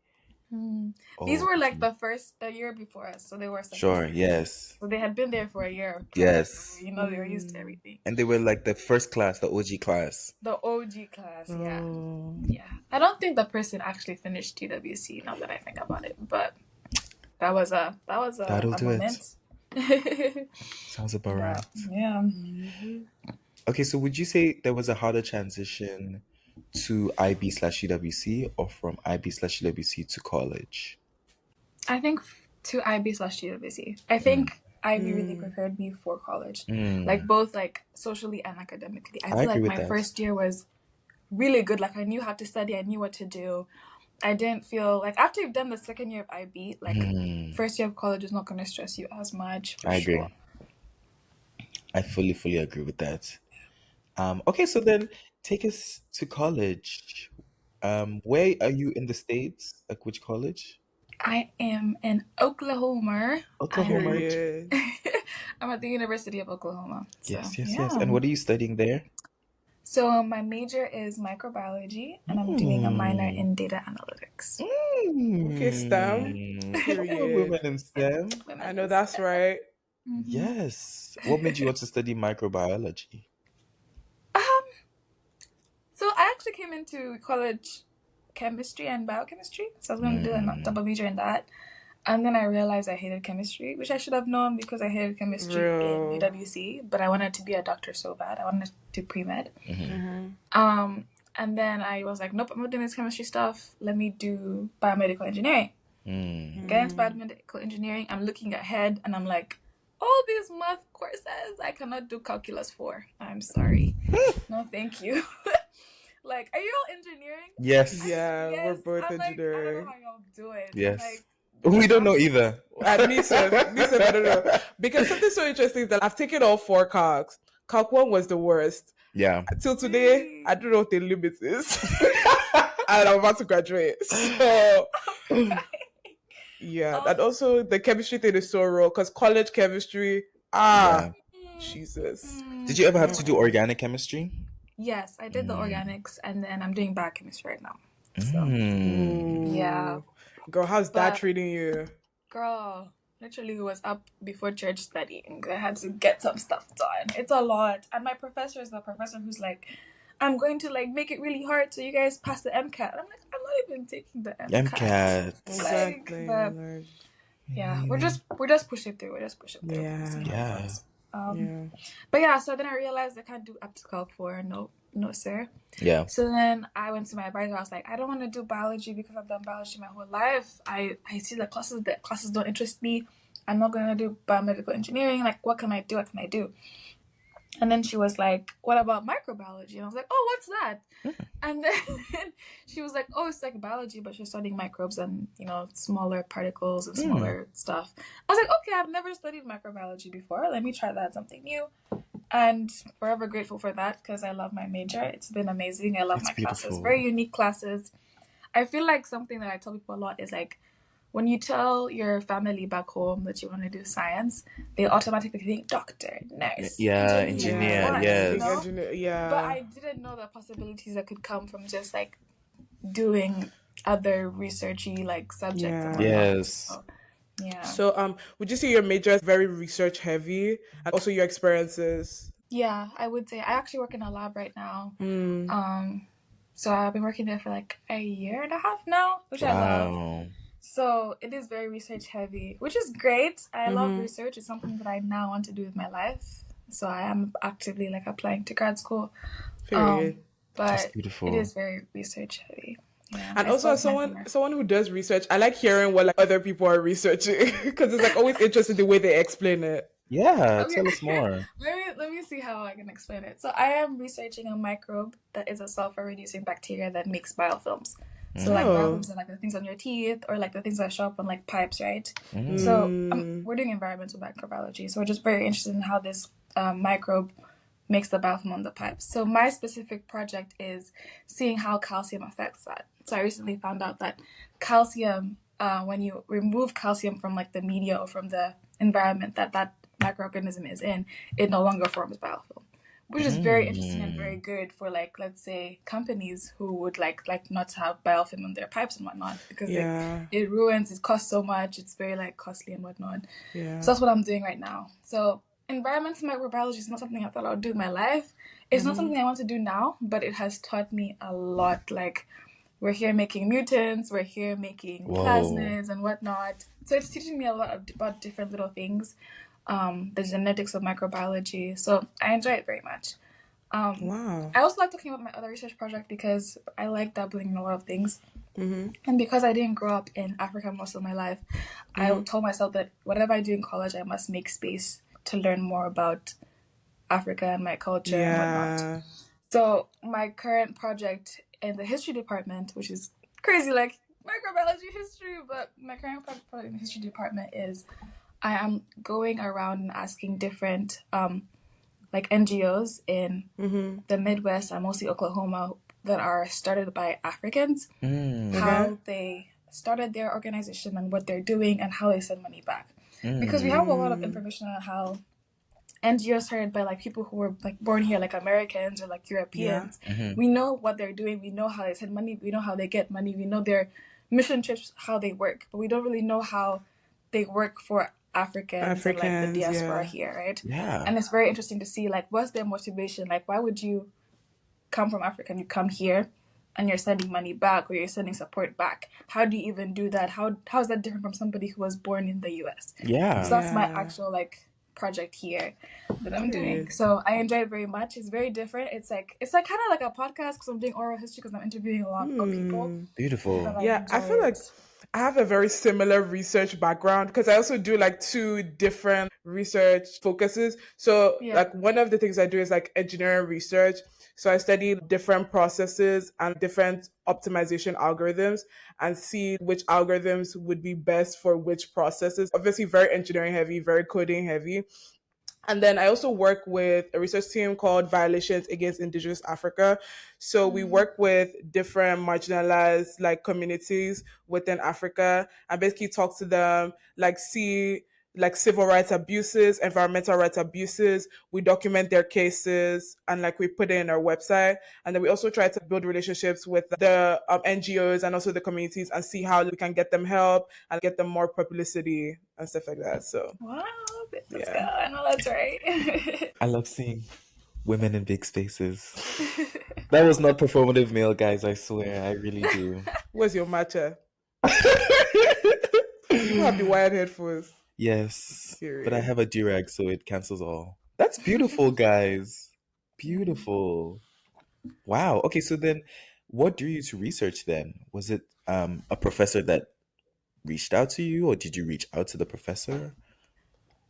These were like Okay. the year before us, so they were second Sure. year. Yes. So they had been there for a year prior, so Yes. you know they were used to everything. And they were like the first class, the OG class. The OG class, yeah. Oh. Yeah. I don't think the person actually finished UWC now that I think about it, but that was a That'll do it. moment. Sounds about right. Yeah. Okay, so would you say there was a harder transition to IB/UWC or from IB/UWC to college? I think to IB/UWC. I think IB really prepared me for college. Like both like socially and academically. I feel agree like with my that. first year was really good. Like I knew how to study, I knew what to do. I didn't feel like after you've done the second year of IB, like first year of college is not gonna stress you as much. For I agree. sure. I fully agree with that. Okay, so then take us to college. Where are you in the States? Like which college? I am in Oklahoma. Oklahoma. Period. I'm at the University of Oklahoma. So, Yes. yeah. And what are you studying there? So my major is microbiology, and I'm doing a minor in data analytics. Okay, STEM. Period. Women in STEM. I know that's right. Yes. What made you want to study microbiology? So I actually came into college chemistry and biochemistry, so I was going to do a double major in that. And then I realized I hated chemistry, which I should have known because I hated chemistry in UWC, but I wanted to be a doctor so bad. I wanted to do pre-med. And then I was like, nope, I'm not doing this chemistry stuff. Let me do biomedical engineering. Get into biomedical engineering. I'm looking ahead and I'm like, all these math courses, I cannot do calculus for. I'm sorry. No, thank you. Like, are you all engineering? Yes. Yeah, we're both I'm like, I don't engineering. know how y'all do it. Yes. Like, We don't know either. At least I don't know. Because something so interesting is that I've taken all 4 calcs. Calc 1 was the worst. Yeah. Till today, I don't know what the limit is. And I'm about to graduate. So, yeah. And also, the chemistry thing is so raw because college chemistry, Jesus. Did you ever have to do organic chemistry? yes, I did the organics, and then I'm doing biochemistry right now. So, yeah. Girl, how's that But- treating you? Girl, literally was up before church studying. I had to get some stuff done. It's a lot. And my professor is the professor who's like, I'm going to like make it really hard so you guys pass the MCAT. I'm like, I'm not even taking the MCAT. MCAT. Exactly. But, Lord. yeah, we're just pushing through. Yeah. See how it Yeah. goes. Yeah. But yeah, so then I realized I can't do up to Calc 4. No, sir. Yeah. So then I went to my advisor. I was like, I don't want to do biology because I've done biology my whole life. I see the classes don't interest me. I'm not going to do biomedical engineering. Like, what can I do? And then she was like, what about microbiology? And I was like, oh, what's that? And then she was like, oh, it's like biology, but she's studying microbes and, smaller particles and smaller stuff. I was like, okay, I've never studied microbiology before. Let me try that, something new. And forever grateful for that because I love my major. It's been amazing. I love It's my beautiful. classes. Very unique classes. I feel like something that I tell people a lot is like, when you tell your family back home that you want to do science, they automatically think doctor, nurse, engineer, what, yes. Engineer, yeah. But I didn't know the possibilities that could come from just like doing other researchy like subjects. Yeah. And whatnot. Yes. So, yeah. So, would you say your major is very research heavy, and also your experiences? Yeah, I would say I actually work in a lab right now. So I've been working there for like a year and a half now, which I love. Wow. So it is very research heavy, which is great. I love research. It's something that I now want to do with my life. So I am actively like applying to grad school. Period. That's But beautiful. it is very research heavy. Yeah, And I also, as suppose my someone who does research, I like hearing what like other people are researching because it's like always interesting the way they explain it. Yeah, Okay. tell us more. Let me see how I can explain it. So I am researching a microbe that is a sulfur-reducing bacteria that makes biofilms. So like biofilms are like the things on your teeth or like the things that show up on like pipes, right? So we're doing environmental microbiology. So we're just very interested in how this microbe makes the biofilm on the pipes. So my specific project is seeing how calcium affects that. So I recently found out that calcium, when you remove calcium from like the media or from the environment that microorganism is in, it no longer forms biofilm. which is very interesting and very good for like, let's say, companies who would like not to have biofilm on their pipes and whatnot, because it ruins, it costs so much, it's very like costly and whatnot. So that's what I'm doing right now. So environmental microbiology is not something I thought I would do in my life. It's not something I want to do now, but it has taught me a lot. Like, we're here making mutants, we're here making plasmids and whatnot. So it's teaching me a lot about different little things, the genetics of microbiology. So I enjoy it very much. I also like talking about my other research project because I like dabbling in a lot of things. And because I didn't grow up in Africa most of my life, I told myself that whatever I do in college, I must make space to learn more about Africa and my culture and whatnot. So my current project in the history department, which is crazy, like microbiology history, but my current project in the history department is I am going around and asking different like NGOs in the Midwest and mostly Oklahoma that are started by Africans, how they started their organization and what they're doing and how they send money back. Because we have a lot of information on how NGOs started by like people who were like born here, like Americans or like Europeans. We know what they're doing. We know how they send money. We know how they get money. We know their mission trips, how they work, but we don't really know how they work for Africans and like the diaspora here, right? And it's very interesting to see like what's their motivation. Like, why would you come from Africa and you come here and you're sending money back or you're sending support back? How do you even do that? How is that different from somebody who was born in the US? So that's my actual like project here that I'm doing. So I enjoy it very much. It's very different. It's like kind of like a podcast because I'm doing oral history because I'm interviewing a lot of people. Beautiful. I feel like I have a very similar research background because I also do like two different research focuses. So like one of the things I do is like engineering research. So I study different processes and different optimization algorithms and see which algorithms would be best for which processes. Obviously very engineering heavy, very coding heavy. And then I also work with a research team called Violations Against Indigenous Africa. So we work with different marginalized like communities within Africa and basically talk to them, like see like civil rights abuses, environmental rights abuses. We document their cases and like we put it in our website. And then we also try to build relationships with the NGOs and also the communities and see how we can get them help and get them more publicity and stuff like that. So wow, let's go. I know that's right. I love seeing women in big spaces. That was not performative male, guys, I swear. I really do. Where's your matcha? You have the wired headphones. Yes, Period. but I have a durag, so it cancels all. That's beautiful, guys. Beautiful. Wow. Okay, so then what drew you to research then? Was it a professor that reached out to you, or did you reach out to the professor?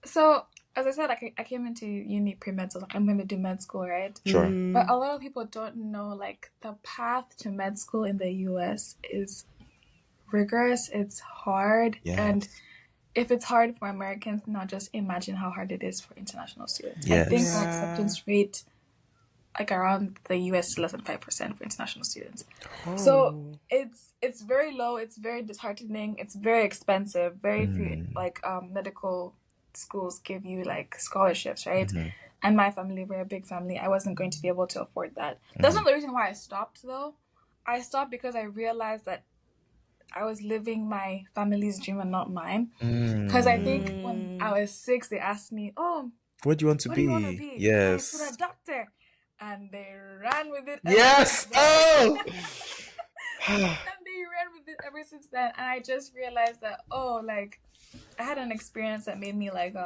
So, as I said, I came into uni pre-med, so like I'm going to do med school, right? Sure. But a lot of people don't know, like, the path to med school in the US is rigorous, it's hard, and if it's hard for Americans, now just imagine how hard it is for international students. I think the acceptance rate, like around the US, is less than 5% for international students. So it's very low. It's very disheartening. It's very expensive. Very few, like medical schools give you like scholarships, right? And my family, we're a big family. I wasn't going to be able to afford that. That's not the reason why I stopped, though. I stopped because I realized that I was living my family's dream and not mine. Because I think when I was 6, they asked me, "Oh, what do you want to be?" Yes. I put a doctor, and they ran with it. Yes. Oh. And they ran with it ever since then. And I just realized that like I had an experience that made me like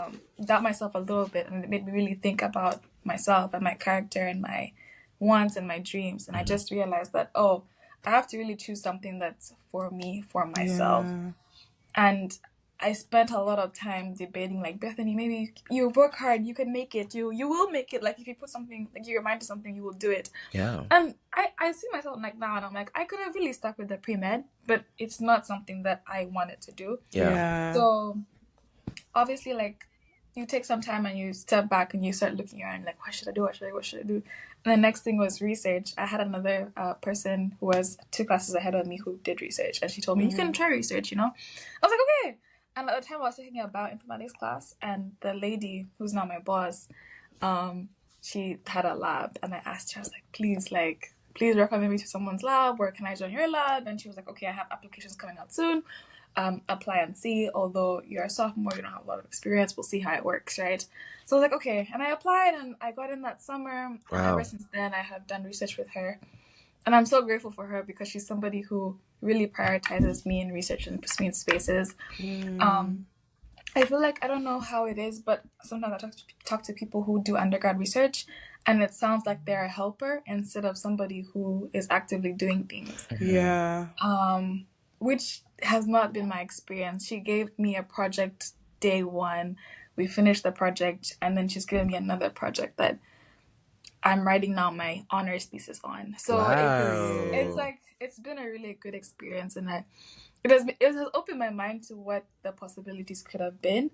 doubt myself a little bit, and it made me really think about myself and my character and my wants and my dreams. And I just realized that I have to really choose something that's for me, for myself. And I spent a lot of time debating, like, Bethany, maybe you work hard, you can make it, you will make it. Like, if you put something, like, your mind to something, you will do it. And I see myself like now, and I'm like, I could have really stuck with the pre-med, but it's not something that I wanted to do. So obviously, like, you take some time and you step back and you start looking around, like, what should I do? What should I do? And the next thing was research. I had another person who was 2 classes ahead of me who did research, and she told me, you can try research, I was like, okay. And at the time, I was taking a bioinformatics class, and the lady who's now my boss, she had a lab, and I asked her, I was like, please recommend me to someone's lab, or can I join your lab? And she was like, okay, I have applications coming out soon. Apply and see. Although you're a sophomore, you don't have a lot of experience. We'll see how it works, right? So I was like, okay. And I applied, and I got in that summer. Wow. And ever since then, I have done research with her. And I'm so grateful for her because she's somebody who really prioritizes me in research and puts me in spaces. I feel like, I don't know how it is, but sometimes I talk to people who do undergrad research, and it sounds like they're a helper instead of somebody who is actively doing things. Yeah. Which has not been my experience. She gave me a project day one. We finished the project, and then she's given me another project that I'm writing now my honors thesis on. So Wow. it's like, it's been a really good experience, and it has opened my mind to what the possibilities could have been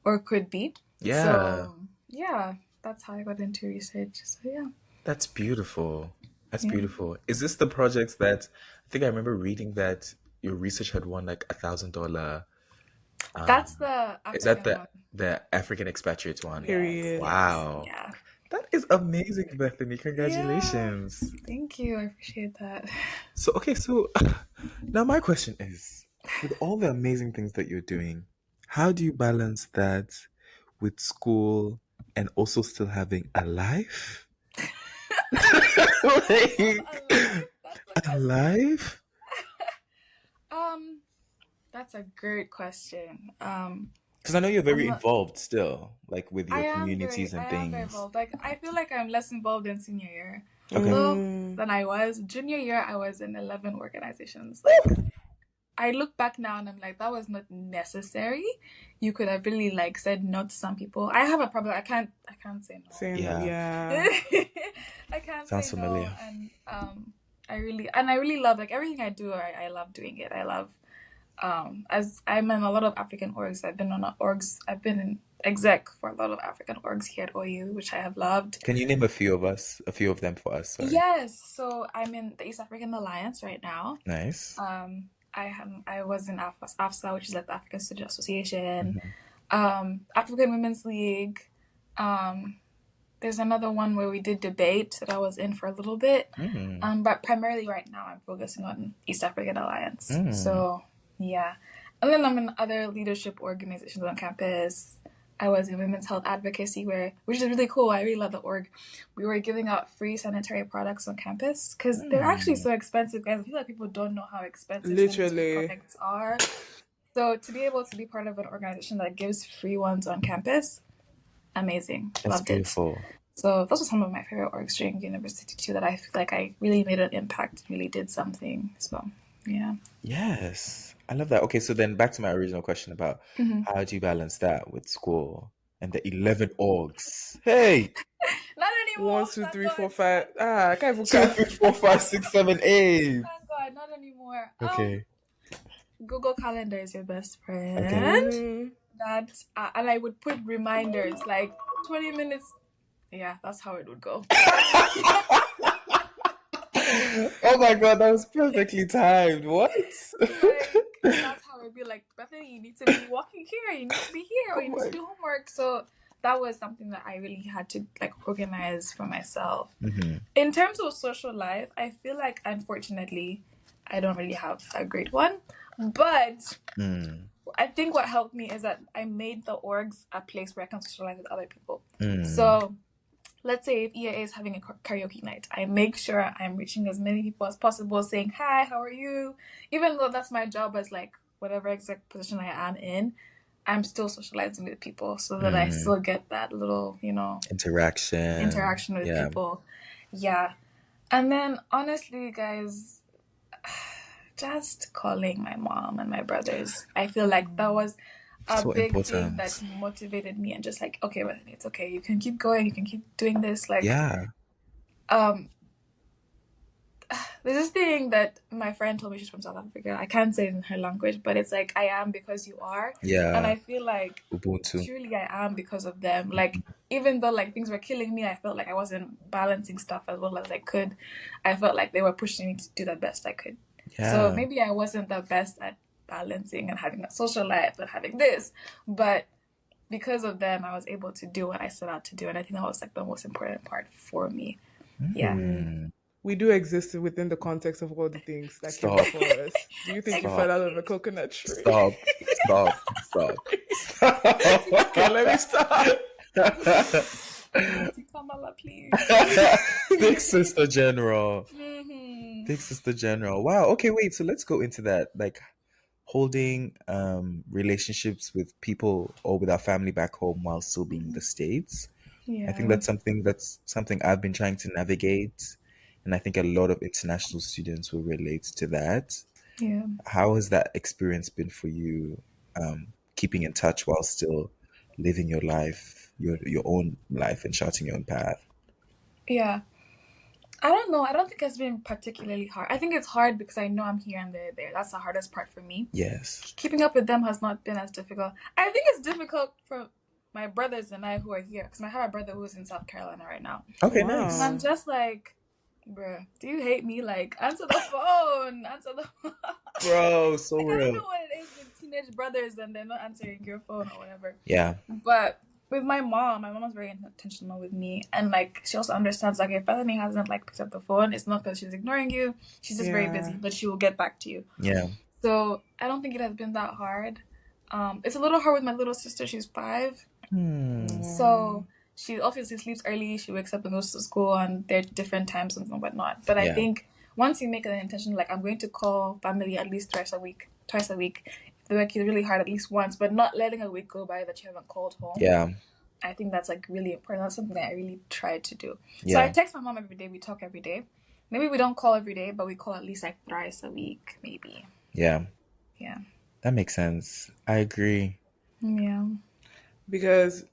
or could be. Yeah. So yeah, that's how I got into research. So yeah. That's beautiful. That's Yeah. beautiful. Is this the project that I think I remember reading that your research had won like $1,000? That's the Is that African one. the African expatriate one? Period. Wow. Yeah. That is amazing, Bethany. Congratulations. Thank you. I appreciate that. So, okay, so now my question is, with all the amazing things that you're doing, how do you balance that with school and also still having a life? Like, That's a life? That's a great question. Because I know you're very involved still, like with your I am communities and very things. involved. Like, I feel like I'm less involved in senior year, Okay. though, than I was. Junior year, I was in 11 organizations. Like, I look back now and I'm like, that was not necessary. You could have really like said no to some people. I have a problem. I can't say no. Same. Yeah. Yeah. I can't Sounds say familiar. no. And I really love, like, everything I do. I love doing it. I love as I'm in a lot of African orgs. I've been in exec for a lot of African orgs here at OU, which I have loved. Can you name a few of them for us? Sorry. Yes, so I'm in the East African Alliance right now. Nice. I was in AFSA, which is like the African Student Association, African Women's League. There's another one where we did debate that I was in for a little bit. But primarily right now I'm focusing on East African Alliance. So yeah. And then I'm in other leadership organizations on campus. I was in women's health advocacy, which is really cool. I really love the org. We were giving out free sanitary products on campus because they're actually so expensive, guys. I feel like people don't know how expensive Literally sanitary products are. So to be able to be part of an organization that gives free ones on campus, amazing. That's Loved beautiful. it. So those are some of my favorite orgs during university too, that I feel like I really made an impact, really did something. So yeah. Yes. I love that. Okay, so then back to my original question about how do you balance that with school and the 11 orgs? Hey! Not anymore. 1, 2, thank 3, God. 4, 5. I can't even 2, count. 3, 4, 5, 6, 7, 8. Thank God, not anymore. Okay. Google Calendar is your best friend. Mhm. That and I would put reminders like 20 minutes. Yeah, that's how it would go. Oh my God, that was perfectly timed. What? That's how it'd be like, Bethany, you need to be walking here, you need to be here, or you need to do homework. So that was something that I really had to like organize for myself. In terms of social life, I feel like unfortunately I don't really have a great one. But I think what helped me is that I made the orgs a place where I can socialize with other people. So let's say if EAA is having a karaoke night, I make sure I'm reaching as many people as possible, saying, hi, how are you? Even though that's my job as like whatever exact position I am in, I'm still socializing with people so that I still get that little, interaction with people. Yeah. And then honestly, guys, just calling my mom and my brothers, I feel like that was a So big important. thing that motivated me, and just like, okay, Bethany, it's okay. You can keep going. You can keep doing this. Like, Yeah. There's this thing that my friend told me. She's from South Africa. I can't say it in her language, but it's like, I am because you are. Yeah. And I feel like Ubuntu. truly I am because of them. Like, even though like things were killing me, I felt like I wasn't balancing stuff as well as I could. I felt like they were pushing me to do the best I could. Yeah. So maybe I wasn't the best at balancing and having a social life and having this, but because of them, I was able to do what I set out to do, and I think that was like the most important part for me. Yeah. Hmm. We do exist within the context of all the things that came Stop. before us. Do you think you Stop. fell out of a coconut tree? Stop. Stop. Stop. Okay, let me stop. Kampala, please. Big sister general. Mhm. Big sister general. Wow. Okay, wait. So let's go into that. Like holding relationships with people or with our family back home while still being in the States. I think Yeah. that's something I've been trying to navigate, and I think a lot of international students will relate to that. Yeah. How has that experience been for you, keeping in touch while still living your life, your own life, and charting your own path? Yeah. I don't know. I don't think it's been particularly hard. I think it's hard because I know I'm here and they're there. That's the hardest part for me. Yes. Keeping up with them has not been as difficult. I think it's difficult for my brothers and I who are here because I have a brother who's in South Carolina right now. Okay, Wow. nice. And I'm just like, bruh, do you hate me? Like, answer the phone. Answer the phone. Bro, so Like, I don't know real. what it is with teenage brothers and they're not answering your phone or whatever. Yeah. But with my mom is very intentional with me, and like she also understands like if Bethany hasn't like picked up the phone, it's not because she's ignoring you. She's just very busy, Yeah. but she will get back to you. Yeah. So I don't think it has been that hard. It's a little hard with my little sister. She's 5, so she obviously sleeps early. She wakes up and goes to school, and they're different times and whatnot. But I Yeah. think once you make an intention, like I'm going to call family at least twice a week. The work is really hard at least once, but not letting a week go by that you haven't called home. Yeah. I think that's like really important. That's something that I really try to do. So I Yeah. text my mom every day. We talk every day. Maybe we don't call every day, but we call at least like thrice a week, maybe. Yeah. Yeah. That makes sense. I agree. Yeah. Because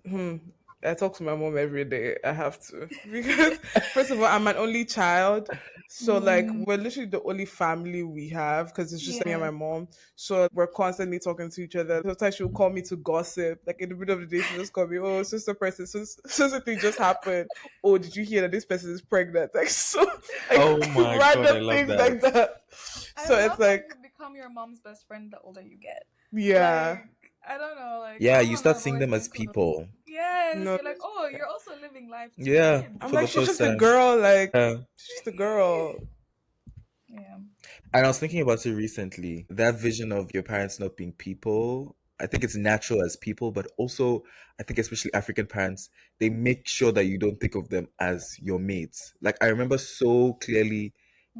I talk to my mom every day. I have to. Because first of all, I'm an only child. So like we're literally the only family we have because it's just me and Yeah. my mom. So we're constantly talking to each other. Sometimes she'll call me to gossip. Like in the middle of the day, she'll just call me, oh, sister person, so thing just happened. Oh, did you hear that this person is pregnant? Like so like Oh my God, I random love things that. like that. So I it's love how like you become your mom's best friend the older you get. yeah. Like, I don't know. Like Yeah, my you mom and start I have seeing always them as been close. people. Yes. No. You're like, oh, you're also living life too. Yeah. Fine. I'm For like, the she's first just a time. girl, like Yeah. she's just a girl. Yeah. And I was thinking about it recently. That vision of your parents not being people, I think it's natural as people, but also I think especially African parents, they make sure that you don't think of them as your mates. Like I remember so clearly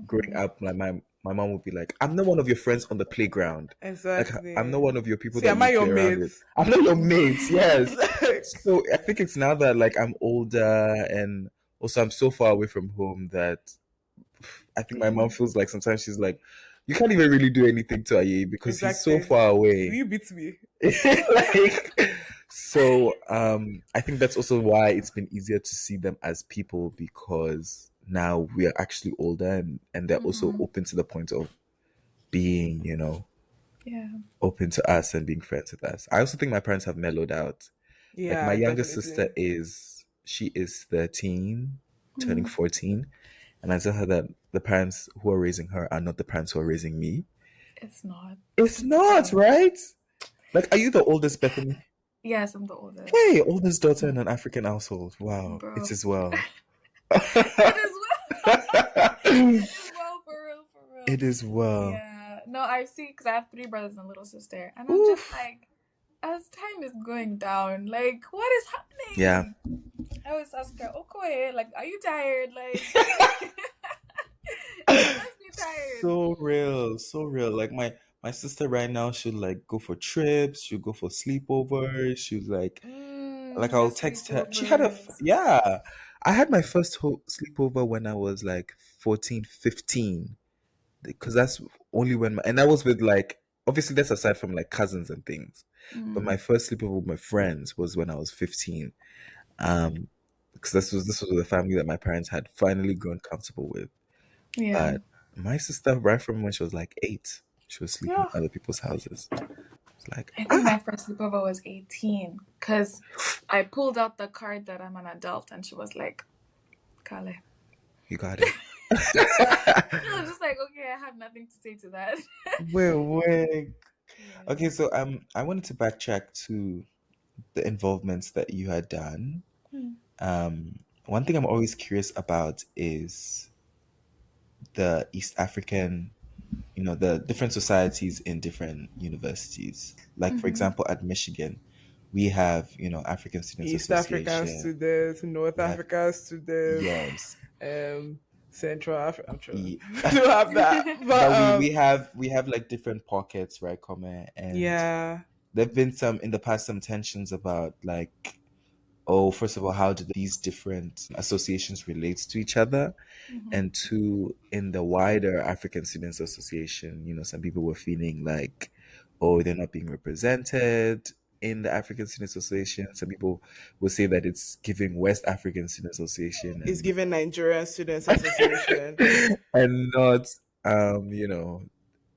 growing up, like my mom would be like, I'm not one of your friends on the playground. Like Exactly. I'm not one of your people See, that am I you your play around with. mate? I'm not your mates, yes. Like, So I think it's now that like I'm older and also I'm so far away from home that I think my mom feels like sometimes she's like, you can't even really do anything to Aye because he's so exactly. far Do away. you beat me? Like, so I think that's also why it's been easier to see them as people because now we are actually older and they're also open to the point of being, Yeah. open to us and being friends with us. I also think my parents have mellowed out. Like Yeah, my younger definitely. sister she is 13, turning 14. And I tell her that the parents who are raising her are not the parents who are raising me. It's not. It's not, right? Like, are you the oldest, Bethany? Yes, I'm the oldest. Hey, oldest daughter in an African household. Wow, Bro. it is well. It is well. It is well, for real, for real. It is well. Yeah. No, I see, because I have 3 brothers and a little sister. And I'm just like, as time is going down, like, what is happening? Yeah. I always ask her, okay, like, are you tired? Like, you must be tired. So real, so real. Like my sister right now should like go for trips, she'll go for sleepovers, she's like I'll text her. She had sleepovers. I had my first sleepover when I was like 14, 15. Because that's only when and that was with like obviously that's aside from like cousins and things. But my first sleepover with my friends was when I was 15. Because this was with a family that my parents had finally grown comfortable with. Yeah. But my sister, right from when she was like 8, she was sleeping at other people's houses. It's like I think my first sleepover was 18 because I pulled out the card that I'm an adult, and she was like, "Kale." you got it. I was just like, okay, I have nothing to say to that. Wait. Yeah. Okay, so I wanted to backtrack to the involvements that you had done. One thing I'm always curious about is the East African, the different societies in different universities. Like, for example, at Michigan, we have, African Students East African Association. students, North We have, African students, yes. Central Africa. I'm sure Ye- to have that, but But we have like different pockets, right, Kome? And yeah, there've been in the past some tensions about like, oh, first of all, how do these different associations relate to each other? And two, in the wider African Students Association, some people were feeling like, oh, they're not being represented in the African Students Association. Some people will say that it's giving West African Students Association it's given Nigerian Students Association. and not,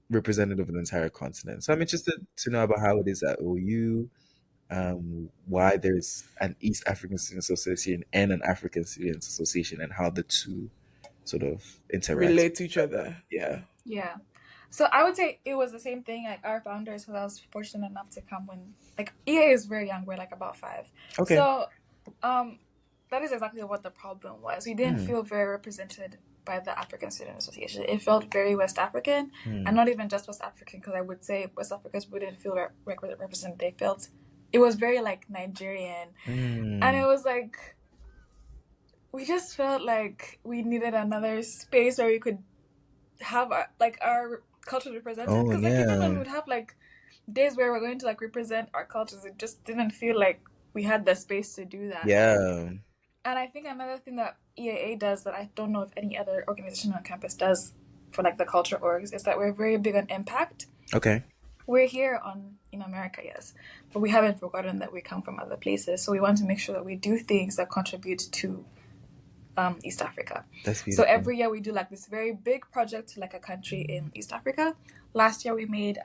representative of the entire continent. So I'm interested to know about how it is at OU, why there's an East African Students Association and an African Students Association, and how the two sort of interact. Relate to each other. Yeah. Yeah. So I would say it was the same thing. Like our founders, because I was fortunate enough to come when like EA is very young. We're like about 5. Okay. So, that is exactly what the problem was. We didn't feel very represented by the African Student Association. It felt very West African, and not even just West African, because I would say West Africans wouldn't feel represented. They felt it was very like Nigerian, and it was like we just felt like we needed another space where we could have our culture represented. Oh, Because like even when we yeah. would have like days where we're going to like represent our cultures, it just didn't feel like we had the space to do that. Yeah. And I think another thing that EAA does that I don't know if any other organization on campus does for like the culture orgs is that we're very big on impact. Okay. We're here in America, yes, but we haven't forgotten that we come from other places. So we want to make sure that we do things that contribute to East Africa. That's So beautiful. every year we do like this very big project to like a country in East Africa. Last year we made,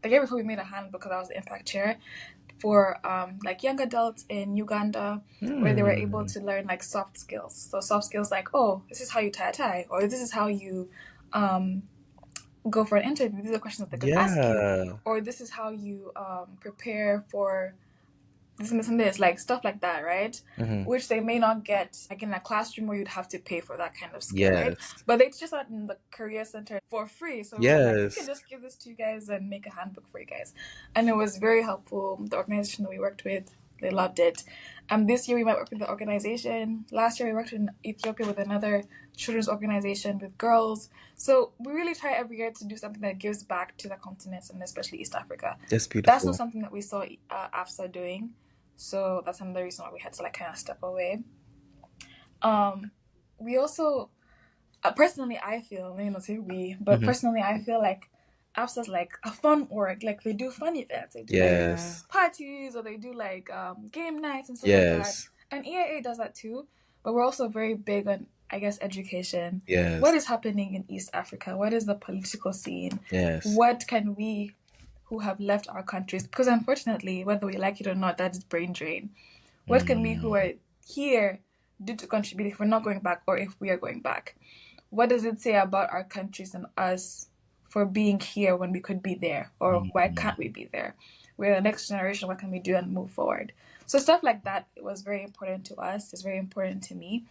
the year before we made a handbook because I was the impact chair for like young adults in Uganda where they were able to learn like soft skills. So soft skills like, oh, this is how you tie a tie, or this is how you go for an interview. These are questions that they could ask you, or this is how you prepare for this and this, like stuff like that, right? Which they may not get like in a classroom where you'd have to pay for that kind of skill, right? Yes. But they just out in the career center for free. So we were like, we can just give this to you guys and make a handbook for you guys. And it was very helpful. The organization that we worked with, they loved it. This year we might work with the organization. Last year we worked in Ethiopia with another children's organization with girls. So we really try every year to do something that gives back to the continent and especially East Africa. That's beautiful. That's not something that we saw AFSA doing. So that's another reason why we had to like kind of step away. We also, personally, I feel, say we, but personally, I feel like AFSA's like a fun org. Like they do fun events. They do like parties, or they do like game nights and stuff like that. And EAA does that too. But we're also very big on, I guess, education. Yes. What is happening in East Africa? What is the political scene? Yes. What can we who have left our countries, because unfortunately, whether we like it or not, that's brain drain. What can we who are here do to contribute if we're not going back, or if we are going back? What does it say about our countries and us for being here when we could be there, or why can't we be there? We're the next generation, what can we do and move forward? So stuff like that was very important to us. It's very important to me,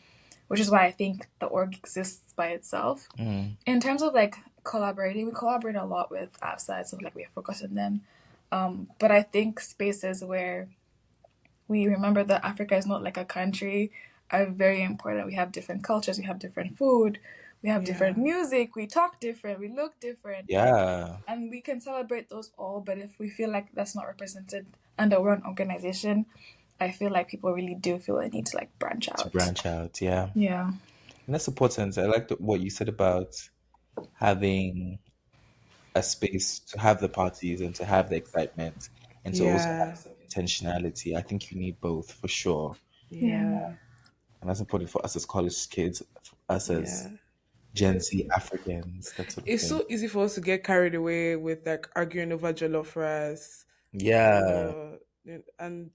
which is why I think the org exists by itself. In terms of like collaborating, we collaborate a lot with AFSA, so like we have forgotten them. But I think spaces where we remember that Africa is not like a country are very important. We have different cultures, we have different food, we have different music, we talk different, we look different. Yeah. And we can celebrate those all, but if we feel like that's not represented under one organization, I feel like people really do feel a need to like branch out. Yeah. Yeah. And that's important. I like what you said about having a space to have the parties and to have the excitement and to also have some intentionality. I think you need both for sure. Yeah. And that's important for us as college kids, for us as Gen Z Africans. That sort of It's thing. so easy for us to get carried away with like arguing over jollof rice. Yeah. And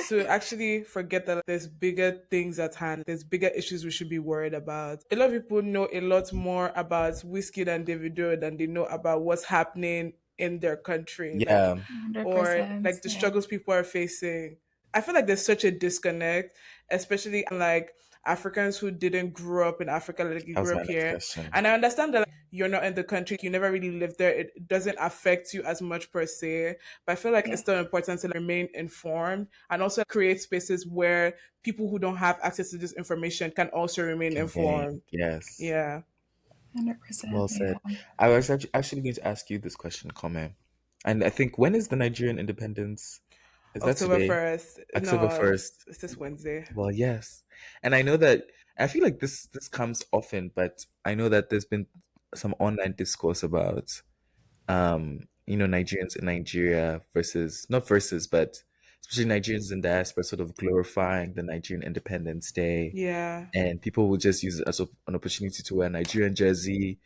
to actually forget that there's bigger things at hand, there's bigger issues we should be worried about. A lot of people know a lot more about whiskey than Davido than they know about what's happening in their country. Yeah. Or 100%, like the struggles people are facing. I feel like there's such a disconnect, especially like Africans who didn't grow up in Africa, like you That was grew my up next here. question. And I understand that like, you're not in the country, you never really lived there, it doesn't affect you as much per se. But I feel like Yeah. it's still important to like, remain informed and also create spaces where people who don't have access to this information can also remain Okay. informed. Yes. Yeah. 100%. Well Yeah. said. I was actually going to ask you this question, comment. And I think, when is the Nigerian independence? Is that October today? 1st. October No, 1st. it's this Wednesday. Well, yes. And I know that, I feel like this comes often, but I know that there's been some online discourse about Nigerians in Nigeria versus, not versus, but especially Nigerians in diaspora sort of glorifying the Nigerian Independence Day. Yeah, And people will just use it as an opportunity to wear a Nigerian jersey,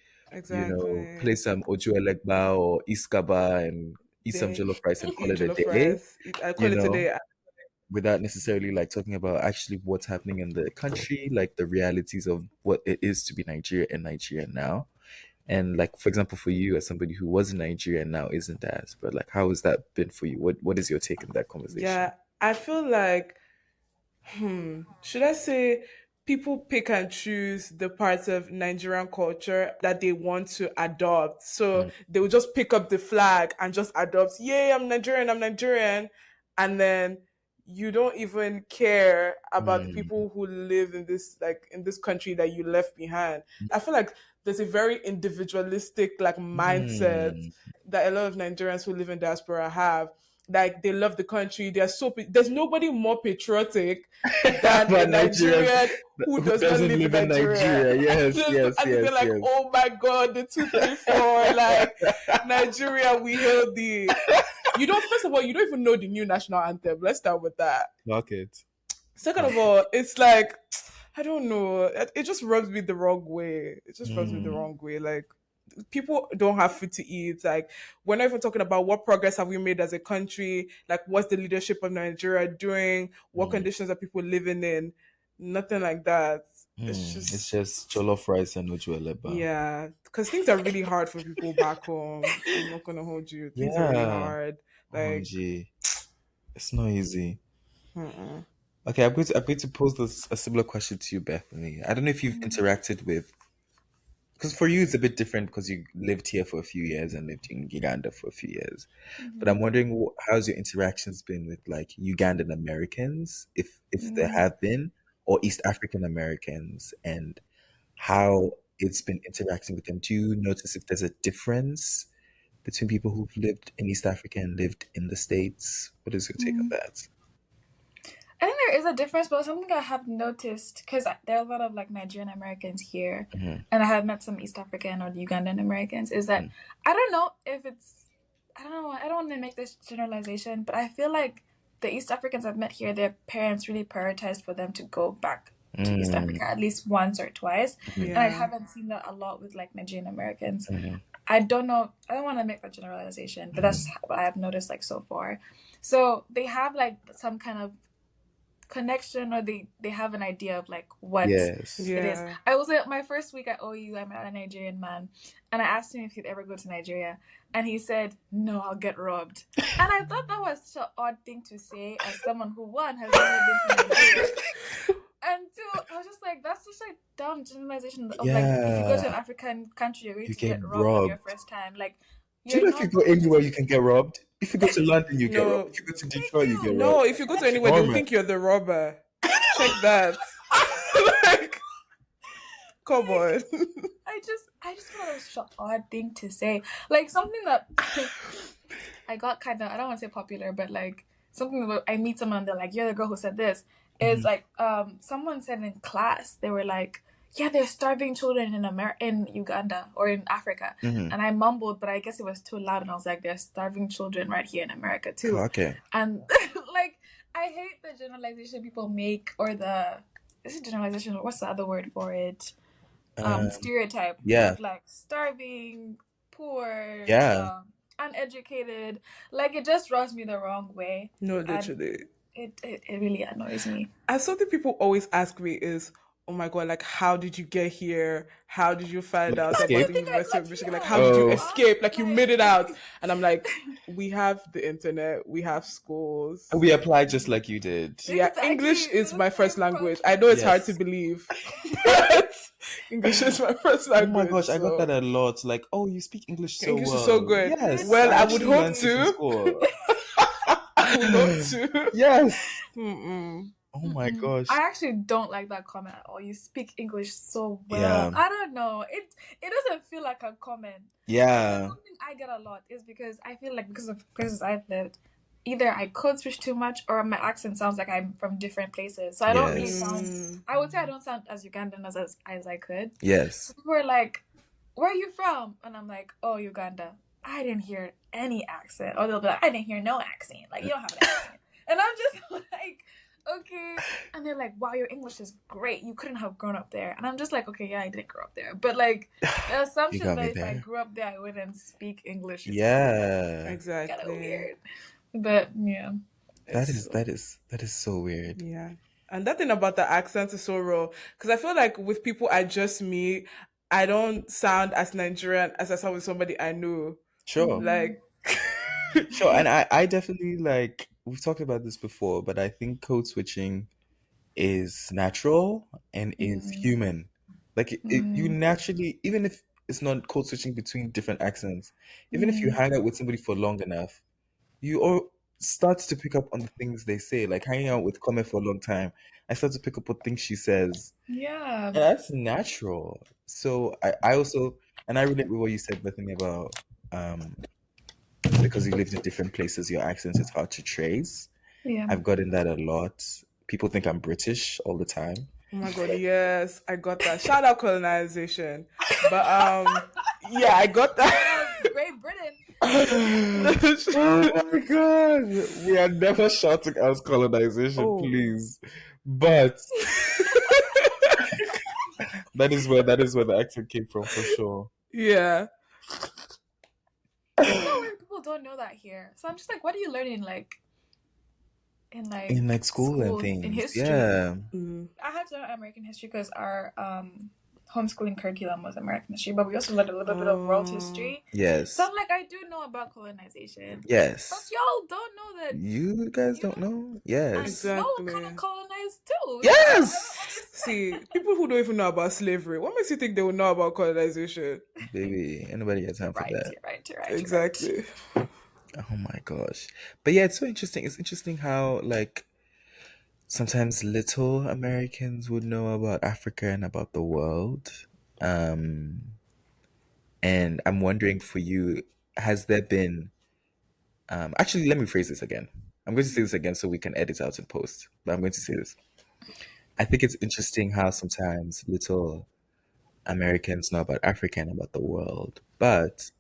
play exactly. some Ojo Elegba or Iskaba and eat some Day. jollof rice and call Eat it a jollof day, rice. I you call it know, today. without necessarily like talking about actually what's happening in the country, like the realities of what it is to be Nigeria in Nigeria now. And like, for example, for you as somebody who was in Nigeria and now isn't as, but like, how has that been for you? What is your take on that conversation? Yeah, I feel like should I say people pick and choose the parts of Nigerian culture that they want to adopt. So Mm, they will just pick up the flag and just adopt, yay, I'm Nigerian, I'm Nigerian. And then you don't even care about the mm, people who live in this like in this country that you left behind. I feel like there's a very individualistic like mindset mm. that a lot of Nigerians who live in diaspora have. Like they love the country. There's nobody more patriotic than a But Nigerians Nigerian who who does not doesn't live in live in Nigeria. Nigeria. Yes, yes, And yes, they're like, yes. oh my god, the 234, like Nigeria, we hail thee. You don't. First of all, you don't even know the new national anthem. Let's start with that. Lock it. Second of all, it's like I don't know. It just rubs me the wrong way. It just rubs me the Mm, wrong way. Like people don't have food to eat. Like we're not even talking about what progress have we made as a country. Like what's the leadership of Nigeria doing? What mm, conditions are people living in? Nothing like that. It's It's just just jollof rice and Ojo Eleba. yeah, because things are really hard for people back home. I'm not gonna hold you. Things are really Yeah. hard. Like, OMG. It's not easy. mm-mm. Okay, I'm going to pose a similar question to you, Bethany. I don't know if you've interacted with, because for you it's a bit different because you lived here for a few years and lived in Uganda for a few years. But I'm wondering, how's your interactions been with like Ugandan Americans, if there Mm. have been, or East African Americans, and how it's been interacting with them. Do you notice if there's a difference between people who've lived in East Africa and lived in the States? What is your take on Mm. that? I think there is a difference, but something I have noticed because there are a lot of like Nigerian Americans here, Mhm, and I have met some East African or Ugandan Americans. Is that mhm, I don't know if it's I don't know. I don't want to make this generalization, but I feel like the East Africans I've met here, their parents really prioritized for them to go back to East mm, Africa at least once or twice, mhm, and I Yeah, haven't seen that a lot with like Nigerian Americans. mhm, I don't know. I don't want to make that generalization, but that's mhm. just what I have noticed like so far. So they have like some kind of connection, or they have an idea of like what Yes. it is. yeah. I was at my first week at OU. I met a Nigerian man, and I asked him if he'd ever go to Nigeria, and he said, "No, I'll get robbed." And I thought that was such an odd thing to say as someone who one has never been to Nigeria, and two, I was just like, that's such a dumb generalization of like if you go to an Yeah. African country, you're going You to get get robbed on your robbed. first time. Like Do you you're know if you not go going to anywhere you just can get robbed? If you go to London, you get robbed. No, If you go to thank Detroit, you get you. no. robbed. If you go to It's anywhere, they'll normal. think you're the robber. Check that. Like, come on. I just thought it was such an odd thing to say. Like something that I got kind of, I don't want to say popular, but like something that I meet someone, they're like, "You're the girl who said this." Is Mhm, like someone said in class, they were like, "Yeah, there's starving children in Uganda or in Africa," mhm. and I mumbled, but I guess it was too loud, and I was like, "There's starving children right here in America Oh, too," okay. and like I hate the generalization people make, or the this is generalization. What's the other word for it? Um, Stereotype yeah. of like starving, poor, Yeah. uneducated. Like it just rubs me the wrong way, No, and literally. it really annoys me. And something people always ask me is, oh my God, like, how did you get here? How did you find Like, out But about you the escape? think I'd University of let Michigan? you Like, out? how did you Oh. escape? Like, you made it Like- out. And I'm like, we have the internet, we have schools. We applied just like you did. Yeah, Exactly. English It is was my the first same language. approach. I know it's hard Yes. to believe, but English is my first Oh language. my gosh, I got so that a lot. Like, oh, you speak English so English well. is so good. Yes. Well, I would actually hope learned it in to. school. I would hope to. Yes. Mm-mm. Oh my Mm-mm. gosh. I actually don't like that comment at all. You speak English so well. Yeah. I don't know. It doesn't feel like a comment. Yeah. Something I get a lot is because I feel like because of places I've lived, either I code switch too much or my accent sounds like I'm from different places. So I don't really Yes. sound. I would say I don't sound as Ugandan as I could. Yes. People were like, "Where are you from?" And I'm like, "Oh, Uganda." I didn't hear any accent. Or they'll be like, "I didn't hear no accent. Like, you don't have an accent." And I'm just like, okay. And they're like, "Wow, your English is great. You couldn't have grown up there." And I'm just like, okay, yeah, I didn't grow up there. But like, the assumption got that me if I there. grew up there, I wouldn't speak English is Yeah. kind Exactly. of weird. But yeah. That It's is so weird. Yeah. And that thing about the accent is so raw. Because I feel like with people I just meet, I don't sound as Nigerian as I sound with somebody I know. Sure. Like, Sure. And I definitely like we've talked about this before, but I think code switching is natural and is human. Like you naturally, even if it's not code switching between different accents, even if you hang out with somebody for long enough, you all start to pick up on the things they say. Like hanging out with Kome for a long time, I start to pick up on things she says. Yeah. And that's natural. So I also, and I relate with what you said, Bethany, about because you lived in different places, your accent is hard to trace. Yeah. I've gotten that a lot. People think I'm British all the time. oh my God, yes, I got that. Shout out colonization. But yeah, I got that. Great Britain. Oh my god. We are never shouting out colonization, Oh. please. But that is where the accent came from for sure. Yeah. It's so weird people don't know that here. So I'm just like, what are you learning in In like school and in things. history? Yeah. I had to learn American history because our homeschooling curriculum was American history, but we also learned a little bit of world history. Yes. So I'm like, I do know about colonization. But Yes. y'all don't know that You guys don't know? Yes. Exactly. y'all kind of colonized too. Yes. See, people who don't even know about slavery, what makes you think they will know about colonization? Baby, anybody got time for Right, that? you're right. Exactly. Oh my gosh. But yeah, it's so interesting. It's interesting how like sometimes little Americans would know about Africa and about the world. And I'm wondering for you, has there been actually let me phrase this again. I'm going to say this again so we can edit out and post. But I'm going to say this. I think it's interesting how sometimes little Americans know about Africa and about the world. But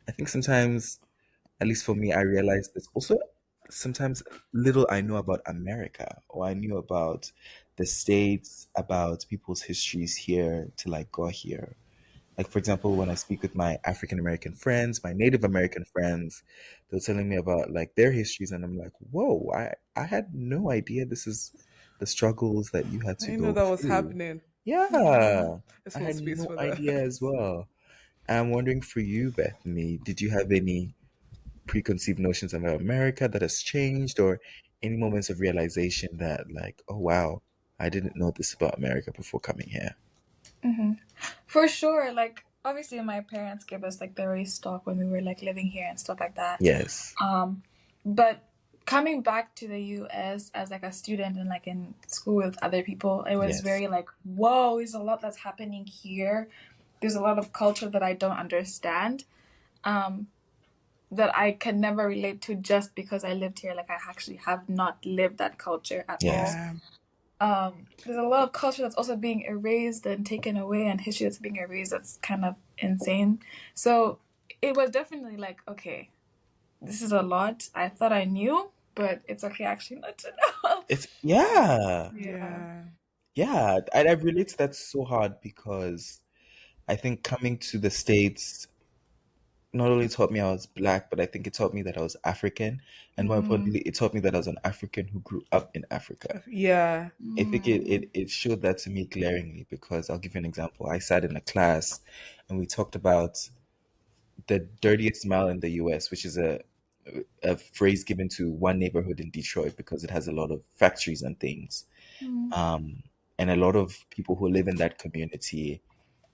I think sometimes, at least for me, I realize there's also sometimes little I know about America or I knew about the States, about people's histories here till I got here. Like, for example, when I speak with my African American friends, my Native American friends, they're telling me about like their histories, and I'm like, whoa, I had no idea this is the struggles that you had I to didn't know go that was through. happening. Yeah, This I one had speaks no for idea that. as well. I'm wondering for you, Bethany, did you have any preconceived notions about America that has changed, or any moments of realization that, like, oh wow, I didn't know this about America before coming here? For sure. Like, obviously, my parents gave us like the race talk when we were like living here and stuff like that. Yes. But coming back to the US as like a student and like in school with other people, it was Yes. very like, whoa, there's a lot that's happening here. There's a lot of culture that I don't understand, that I can never relate to just because I lived here. Like I actually have not lived that culture at Yes. Yeah. There's a lot of culture that's also being erased and taken away, and history that's being erased. That's kind of insane. So it was definitely like, okay, this is a lot. I thought I knew, but it's okay actually not to know. It's yeah. Yeah. I relate to that so hard because I think coming to the States, not only taught me I was black, but I think it taught me that I was African, and more importantly, it taught me that I was an African who grew up in Africa. Yeah. I think it showed that to me glaringly, because I'll give you an example. I sat in a class and we talked about the dirtiest mile in the US, which is a phrase given to one neighborhood in Detroit because it has a lot of factories and things. And a lot of people who live in that community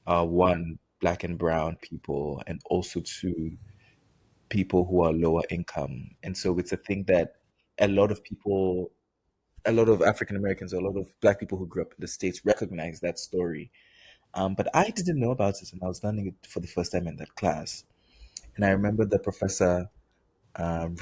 are, one, black and brown people, and also two, people who are lower income. And so it's a thing that a lot of people, a lot of African Americans, or a lot of black people who grew up in the States recognize that story. But I didn't know about it, and I was learning it for the first time in that class. And I remember the professor,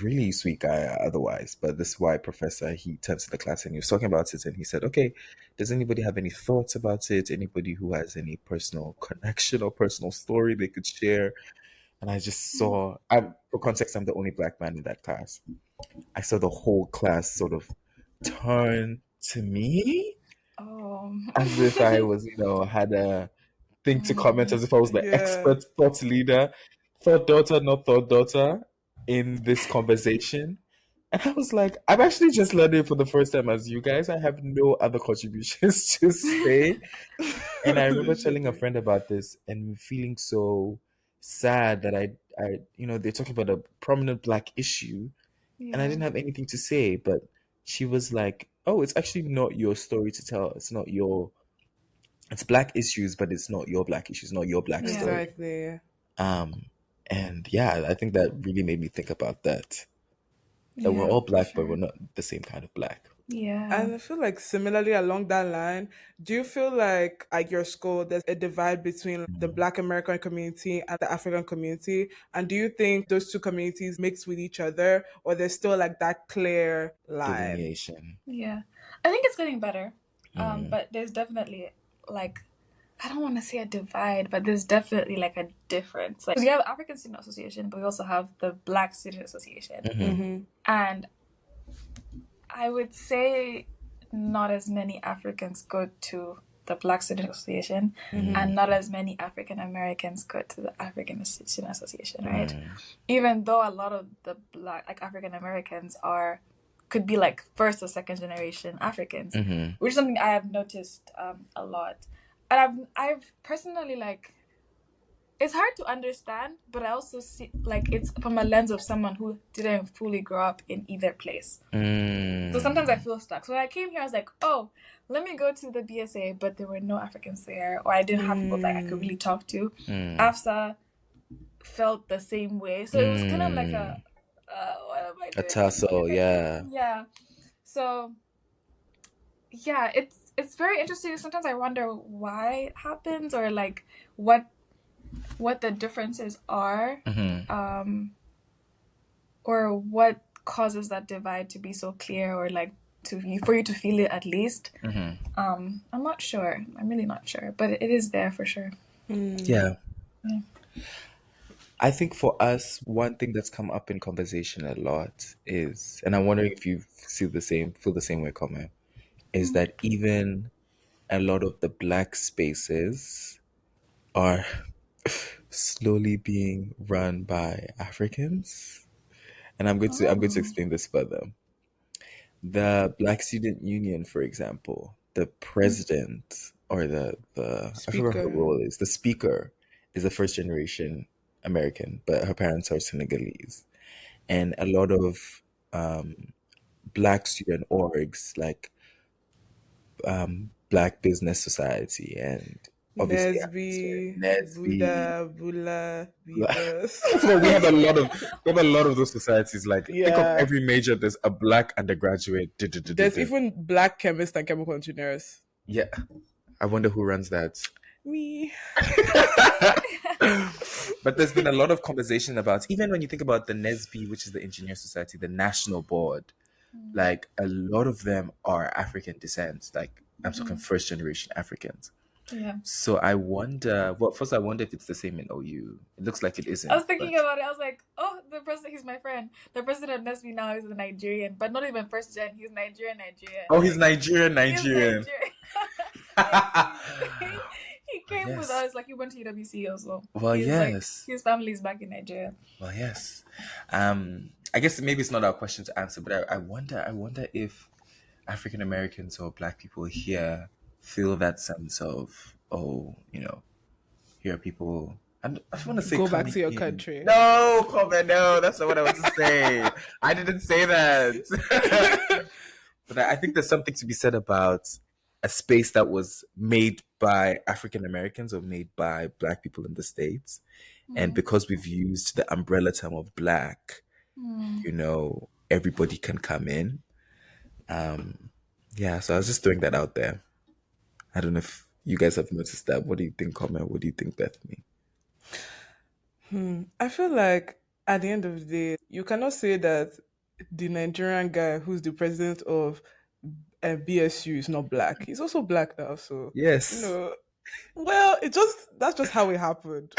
really sweet guy otherwise, but this white professor, he turned to the class and he was talking about it, and he said, okay, does anybody have any thoughts about it? Anybody who has any personal connection or personal story they could share? And I just saw, for context, I'm the only black man in that class. I saw the whole class sort of turn to me Oh. as if I was, had a thing to comment, as if I was the Yeah. expert thought leader, thought daughter, not thought daughter, in this conversation. And I was like, I'm actually just learning for the first time as you guys. I have no other contributions to say. And I remember telling a friend about this and feeling so sad that they're talking about a prominent black issue, and I didn't have anything to say. But she was like, "Oh, it's actually not your story to tell. It's black issues, but it's not your black issues, not your black story." Exactly. And yeah, I think that really made me think about that. That we're Yeah, all for black, but sure. we're not the same kind of black. Yeah. And I feel like similarly along that line, do you feel like at your school there's a divide between the Black American community and the African community? And do you think those two communities mix with each other, or there's still like that clear line? Delineation. Yeah. I think it's getting better. But there's definitely like, I don't want to say a divide, but there's definitely like a difference. Like, 'cause we have African Student Association, but we also have the Black Student Association. And I would say not as many Africans go to the Black Student Association, and not as many African Americans go to the African Student Association, right? Even though a lot of the Black, like African Americans, could be like first or second generation Africans, which is something I have noticed a lot. And I've personally, like, it's hard to understand, but I also see like it's from a lens of someone who didn't fully grow up in either place. So sometimes I feel stuck. So when I came here, I was like, oh, let me go to the BSA, but there were no Africans there, or I didn't have people that I could really talk to. AFSA felt the same way. So it was kind of like what am I doing? A tussle, yeah. Yeah. So yeah, it's very interesting. Sometimes I wonder why it happens, or like what the differences are, or what causes that divide to be so clear, or like for you to feel it at least. I'm not sure. I'm really not sure, but it is there for sure. Yeah. I think for us, one thing that's come up in conversation a lot is, and I'm wondering if you feel the same way, Kome, is that even a lot of the black spaces are slowly being run by Africans. And I'm going to explain this further. The Black Student Union, for example, the president, or the I forgot what her role is. The speaker is a first generation American, but her parents are Senegalese. And a lot of black student orgs, like Black Business Society, and obviously Buddha, Bula, Beavers. So we have a lot of those societies. Like, think of every major, there's a black undergraduate. There's even black chemists and chemical engineers. Yeah. I wonder who runs that. Me. But there's been a lot of conversation about, even when you think about the NESB, which is the Engineer Society, the national board, like a lot of them are African descent. Like, I'm talking first generation Africans. Yeah. So I wonder, first I wonder if it's the same in OU. It looks like it isn't. I was thinking about it. I was like, oh, the president, he's my friend. The president of Nesby now is a Nigerian, but not even first gen. He's Nigerian. Oh, he's Nigerian. He's Nigerian. He came with Yes. us, like he went to UWC also. Well, He's yes. his family's back in Nigeria. Well, yes. I guess maybe it's not our question to answer, but I wonder if African Americans or Black people here feel that sense of, oh, here are people. I just want to say Go back coming to your in. country. No, comment. No, that's not what I was to say. I didn't say that. But I think there's something to be said about a space that was made by African Americans or made by Black people in the States. And because we've used the umbrella term of Black, everybody can come in. Yeah, so I was just throwing that out there. I don't know if you guys have noticed that. What do you think, Comment? What do you think, Bethany? I feel like at the end of the day, you cannot say that the Nigerian guy who's the president of BSU is not Black. He's also Black now, so Yes. well, that's just how it happened.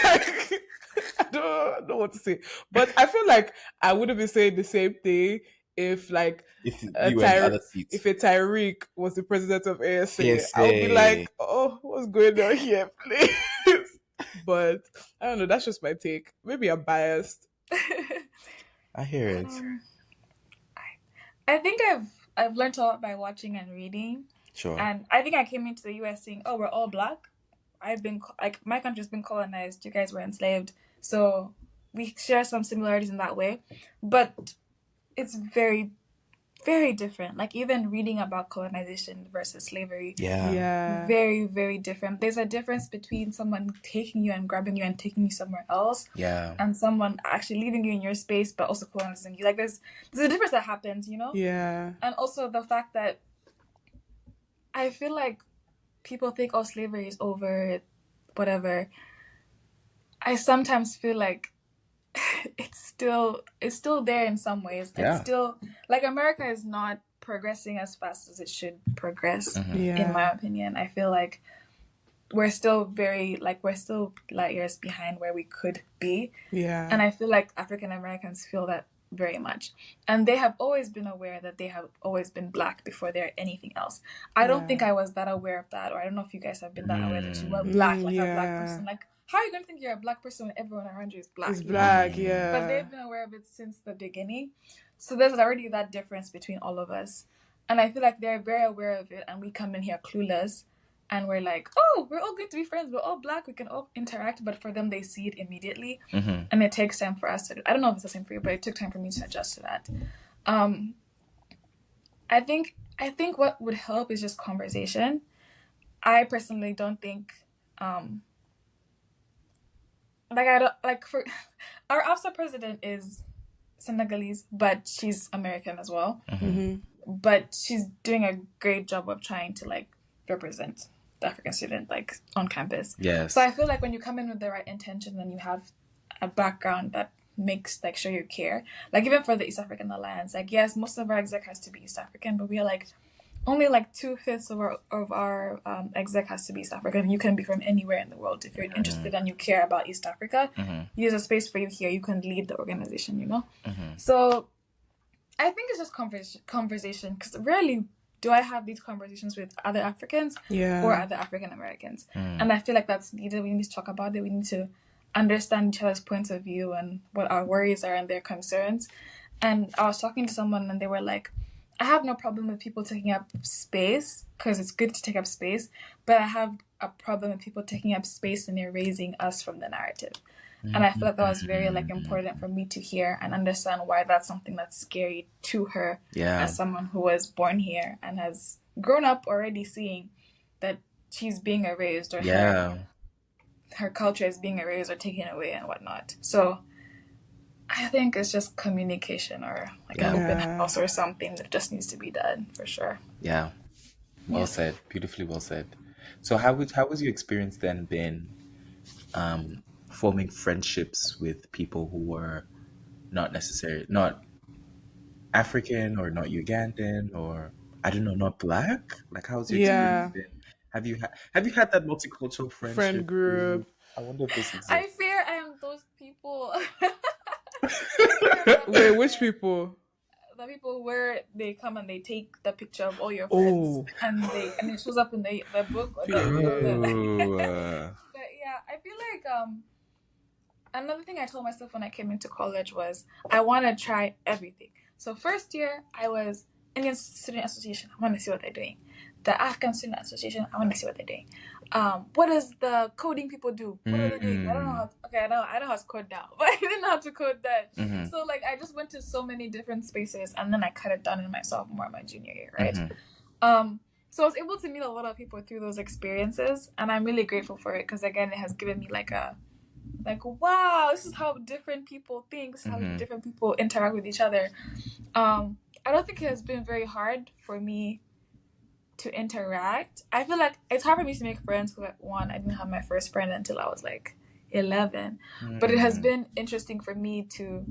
Like, I don't know what to say, but I feel like I wouldn't be saying the same thing if like If you a were in the other seat. if a Tyreek was the president of ASA, Yes, I would be like, oh, what's going on here, please? But I don't know. That's just my take. Maybe I'm biased. I hear it. I think I've learned a lot by watching and reading. Sure. And I think I came into the US saying, oh, we're all Black. I've been, like, my country's been colonized. You guys were enslaved. So we share some similarities in that way. But it's very, very different. Like, even reading about colonization versus slavery. Yeah. Very, very different. There's a difference between someone taking you and grabbing you and taking you somewhere else. Yeah. And someone actually leaving you in your space, but also colonizing you. Like, there's a difference that happens, Yeah. And also the fact that I feel like people think, oh, slavery is over, whatever. I sometimes feel like it's still there in some ways. Yeah. It's still, like, America is not progressing as fast as it should progress, Yeah. in my opinion. I feel like we're still light years behind where we could be. Yeah. And I feel like African Americans feel that very much. And they have always been aware that they have always been Black before they're anything else. I don't think I was that aware of that, or I don't know if you guys have been that aware that you were Black, like a Black person. Like, how are you going to think you're a Black person when everyone around you is Black? It's Black, yeah. But they've been aware of it since the beginning. So there's already that difference between all of us. And I feel like they're very aware of it, and we come in here clueless. And we're like, oh, we're all going to be friends. We're all Black. We can all interact. But for them, they see it immediately. And it takes time for us to... I don't know if it's the same for you, but it took time for me to adjust to that. I think what would help is just conversation. I personally don't think... our AFSA president is Senegalese, but she's American as well. But she's doing a great job of trying to, like, represent the African student, like, on campus. Yes. So I feel like when you come in with the right intention and you have a background that makes, like, sure you care, like, even for the East African Alliance, like, yes, most of our exec has to be East African, but we are like only like 2/5 of our exec has to be East African. You can be from anywhere in the world. If you're interested and you care about East Africa, there's a space for you here. You can lead the organization, So I think it's just conversation, because rarely do I have these conversations with other Africans or other African Americans. And I feel like that's needed. We need to talk about it. We need to understand each other's points of view and what our worries are and their concerns. And I was talking to someone and they were like, I have no problem with people taking up space, because it's good to take up space, but I have a problem with people taking up space and erasing us from the narrative. And I feel like that was very, like, important for me to hear and understand why that's something that's scary to her as someone who was born here and has grown up already seeing that she's being erased, or her culture is being erased or taken away and whatnot. So I think it's just communication, or like an open house or something that just needs to be done, for sure. Yeah. Well said. Beautifully well said. So how was your experience then been forming friendships with people who were not African or not Ugandan or, I don't know, not Black? Like, how's your experience been? Have you had that multicultural friend group? I wonder if this exists. I fear I am those people. Wait, which people? the people where they come and they take the picture of all your friends, and it shows up in the book or the But yeah, I feel like another thing I told myself when I came into college was I want to try everything. So first year I was Indian Student Association. I want to see what they're doing. The African Student Association. I want to see what they're doing. What does the coding people do? What are they doing? I don't know how. Okay, I know how to code now, but I didn't know how to code then. So like I just went to so many different spaces, and then I cut it down in my sophomore, my junior year, right? So I was able to meet a lot of people through those experiences, and I'm really grateful for it because again, it has given me like wow, this is how different people think, this is how different people interact with each other. I don't think it has been very hard for me to interact. I feel like it's hard for me to make friends because one, I didn't have my first friend until I was like 11, but it has been interesting for me to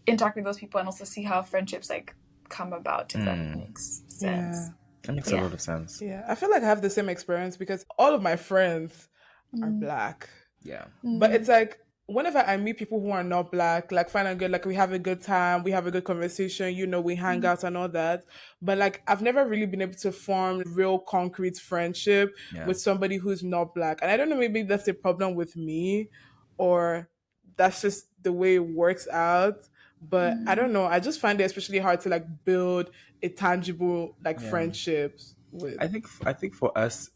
interact with those people and also see how friendships like come about, if that makes sense. Yeah. That makes a lot of sense. Yeah, I feel like I have the same experience because all of my friends are Black. Yeah. But it's like whenever I meet people who are not Black, like fine and good, like we have a good time, we have a good conversation, you know, we hang out and all that. But like I've never really been able to form real concrete friendship with somebody who's not Black. And I don't know, maybe that's a problem with me or that's just the way it works out. But I don't know. I just find it especially hard to like build a tangible like friendships with. I think for us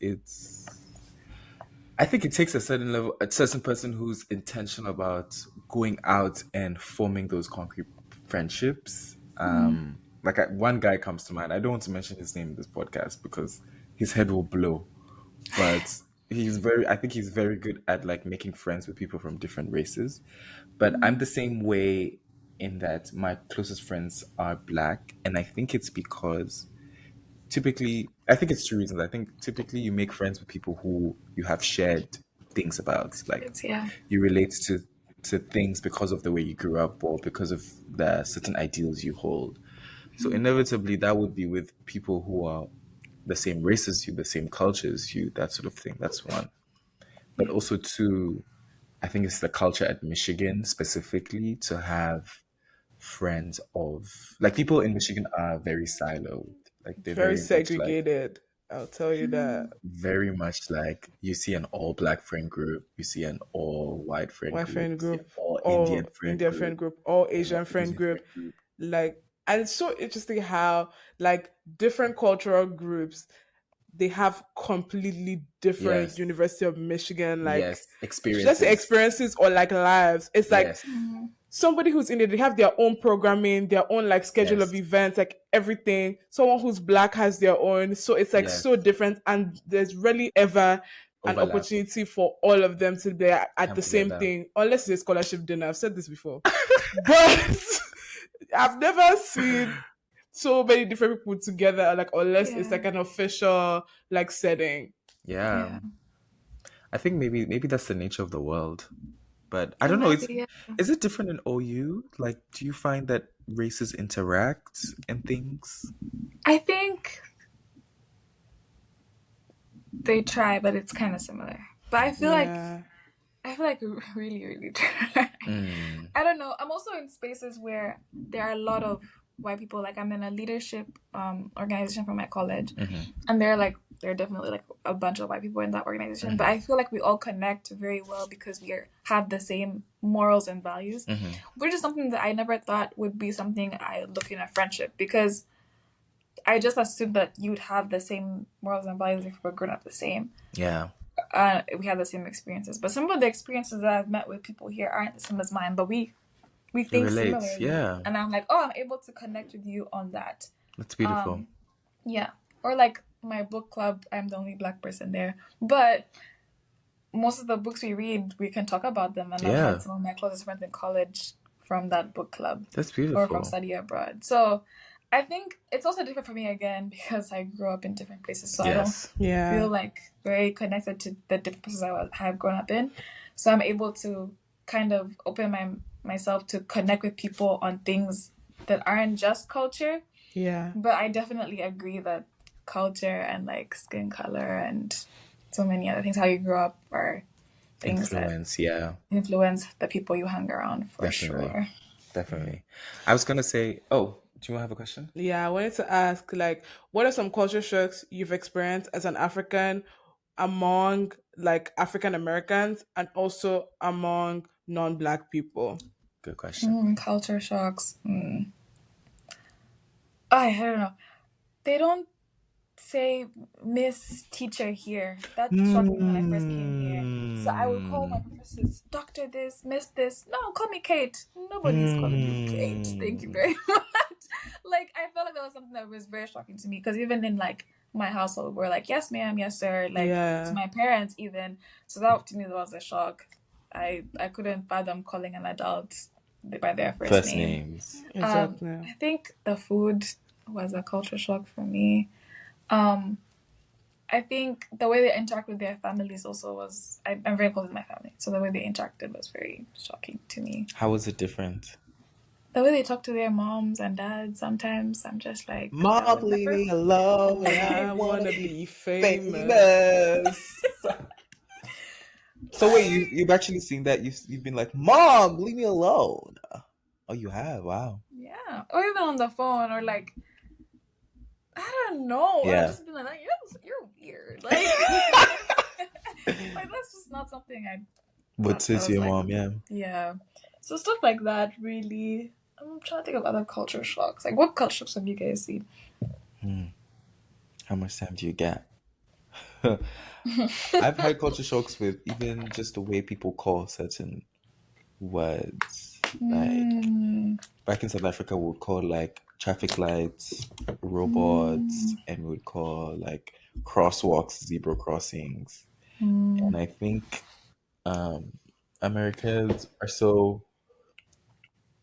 I think it takes a certain person who's intentional about going out and forming those concrete friendships. One guy comes to mind. I don't want to mention his name in this podcast because his head will blow. But I think he's very good at like making friends with people from different races. But I'm the same way in that my closest friends are Black, and I think it's because I think it's two reasons. I think typically you make friends with people who you have shared things about. Like you relate to things because of the way you grew up or because of the certain ideals you hold. So inevitably that would be with people who are the same race as you, the same culture as you, that sort of thing. That's one. But also two, I think it's the culture at Michigan specifically to have friends of like people in Michigan are very siloed. Like they're very much segregated. I'll tell you that. Very much like you see an all Black friend group, you see an all white friend group, all Indian friend group, all Asian friend group. Like, and it's so interesting how like different cultural groups they have completely different University of Michigan like experiences or like lives. It's like somebody who's in it, they have their own programming, their own like schedule of events, like everything. Someone who's Black has their own. So it's like so different, and there's rarely ever an opportunity for all of them to be at the same thing, unless it's a scholarship dinner. I've said this before. But I've never seen so many different people together, like unless it's like an official like setting. Yeah. I think maybe that's the nature of the world. But I don't know, is it different in OU? Like, do you find that races interact and things? I think they try, but it's kind of similar. But I feel like really, really try. I don't know. I'm also in spaces where there are a lot of white people. Like I'm in a leadership organization from my college, and there are definitely like a bunch of white people in that organization. But I feel like we all connect very well because we have the same morals and values, which is something that I never thought would be something I look in a friendship, because I just assumed that you'd have the same morals and values if we're grown up the same. Yeah. We have the same experiences, but some of the experiences that I've met with people here aren't the same as mine, but we think similarly. Yeah. And I'm like, I'm able to connect with you on that. That's beautiful. Yeah. Or like my book club, I'm the only Black person there, but most of the books we read, we can talk about them, and I've had some of my closest friends in college from that book club. That's beautiful. Or from study abroad. So I think it's also different for me again because I grew up in different places, so I don't feel like very connected to the different places I have grown up in. So I'm able to kind of open myself to connect with people on things that aren't just culture. Yeah. But I definitely agree that culture and like skin color and so many other things, how you grew up, are things influence the people you hang around for sure. Definitely. I was gonna say, oh, do you have a question? Yeah, I wanted to ask, like, what are some culture shocks you've experienced as an African among like African Americans and also among non-black people? Good question. Culture shocks. I don't know. They don't say Miss Teacher here. That shocked me when I first came here. So I would call my professors, Doctor this, Miss this. No, call me Kate. Nobody's calling you Kate. Thank you very much. Like, I felt like that was something that was very shocking to me because even in like my household, we're like, yes, ma'am, yes, sir. Like to Yeah. my parents, even. So that to me was a shock. I couldn't fathom calling an adult by their first name. names. Exactly. I think the food was a culture shock for me. I think the way they interact with their families also was. I'm very close with my family, so the way they interacted was very shocking to me. How was it different? The way they talk to their moms and dads, sometimes I'm just like, that Mom, would leave never. me alone. I I wanna wanna be be famous. famous. So wait, you've actually seen that? You've been like, Mom, leave me alone. Oh, you have? Wow. Yeah, or even on the phone, or like, I don't know. Or Yeah. just be like, you're weird. Like, like that's just not something I. But That was to your like- mom, yeah. Yeah. So stuff like that, really. I'm trying to think of other culture shocks. Like, what culture shocks have you guys seen? How much time do you get? I've had culture shocks with even just the way people call certain words. Like back in South Africa, we would call like traffic lights, robots, and we would call like crosswalks, zebra crossings. And I think Americans are so.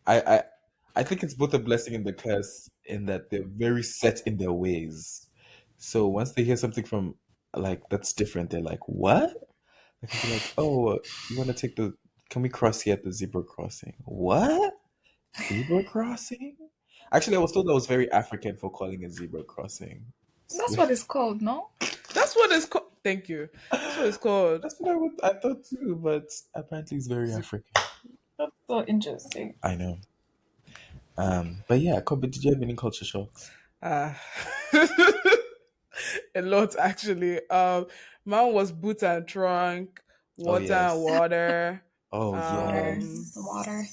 I think it's both a blessing and the curse in that they're very set in their ways. So once they hear something from like that's different, they're like, "What?" Like, I'll be like, "Oh, you want to take the? Can we cross here at the zebra crossing? What? Zebra crossing?" Actually, I was told that was very African for calling a zebra crossing. That's what it's called, no? That's what it's called. Thank you. That's what it's called. That's what I thought too, but apparently it's very African. That's so interesting. I know. But yeah, Kobe, did you have any culture shocks? A lot actually. Mine was boot and trunk, water yes. and water. Oh yes, Water.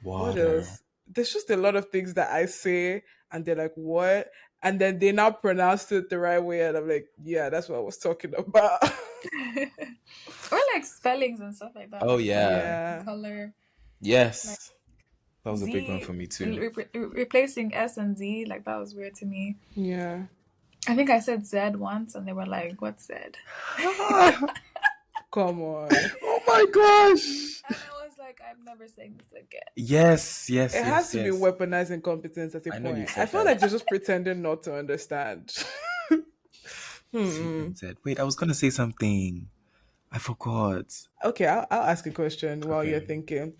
What water. else? There's just a lot of things that I say and they're like, what? And then they now pronounce it the right way and I'm like, yeah, that's what I was talking about. Or like spellings and stuff like that. Oh Like yeah, Yeah. color. yes, that was a Z, big one for me too. replacing S and Z, like that was weird to me. Yeah. I think I said Z once and they were like, what's Z? Come on. Oh my gosh! And I was like, I'm never saying this again. Yes, yes, It yes, has to be yes. weaponized incompetence at a I know you point. said I feel that. like they're just pretending not to understand. Said, wait, I was gonna say something. I forgot. Okay, I'll ask a question while you're Okay. thinking.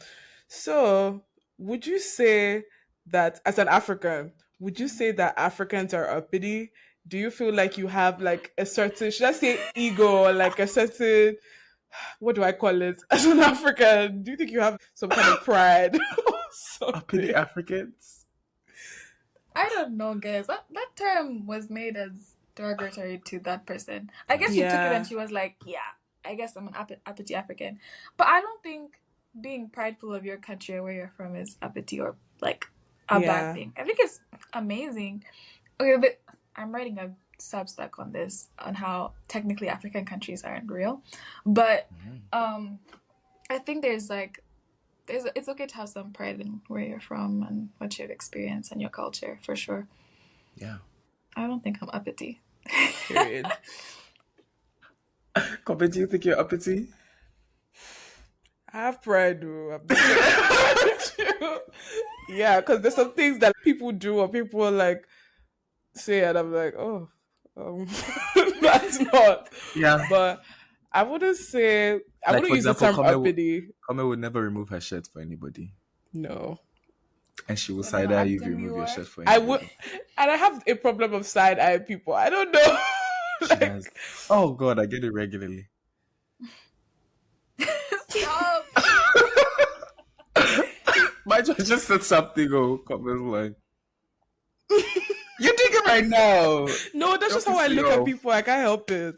So, would you say that as an African, would you say that Africans are uppity? Do you feel like you have like a certain, should I say ego, or like a certain, what do I call it? As an African, do you think you have some kind of pride or Uppity something? Africans. I don't know, guys. That term was made as derogatory to that person. I guess she took it Yeah. and she was like, yeah, I guess I'm an uppity African. But I don't think being prideful of your country or where you're from is uppity or like a Yeah. bad thing. I think it's amazing. Okay, but I'm writing a Substack on this, on how technically African countries aren't real. But I think there's it's okay to have some pride in where you're from and what you've experienced and your culture, for sure. Yeah. I don't think I'm uppity. Period. Kobe, do you think you're uppity? I have pride, though. Yeah, because there's some things that people do or people like say, and I'm like, oh, that's not. Yeah. But I wouldn't say, I Like, wouldn't for use the example, term uppity. Kome would never remove her shirt for anybody. No. And she will So side no eye you if you acting remove you your are? shirt for I anybody. would, and I have a problem of side eye people. I don't know. She Like, does. Oh God, I get it regularly. Stop. My judge just said something. Oh, comment like, you're doing it right now. No, that's just how I look at people. I can't help it.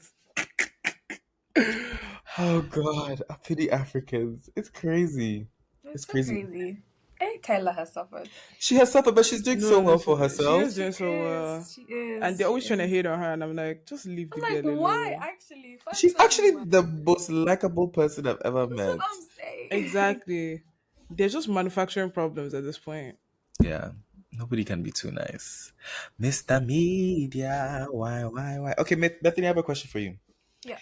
Oh God, I pity Africans. It's crazy. It's so crazy. Hey, Kyla has suffered. She has suffered, but she's doing so well for herself. She is doing so well. She is. And they're always trying to hate on her, and I'm like, just leave the girl alone. Why? Actually, she's actually the most likable person I've ever met. That's what I'm saying. Exactly. They're just manufacturing problems at this point. Yeah. Nobody can be too nice. Mr. Media, why? Okay, Bethany, I have a question for you. Yeah.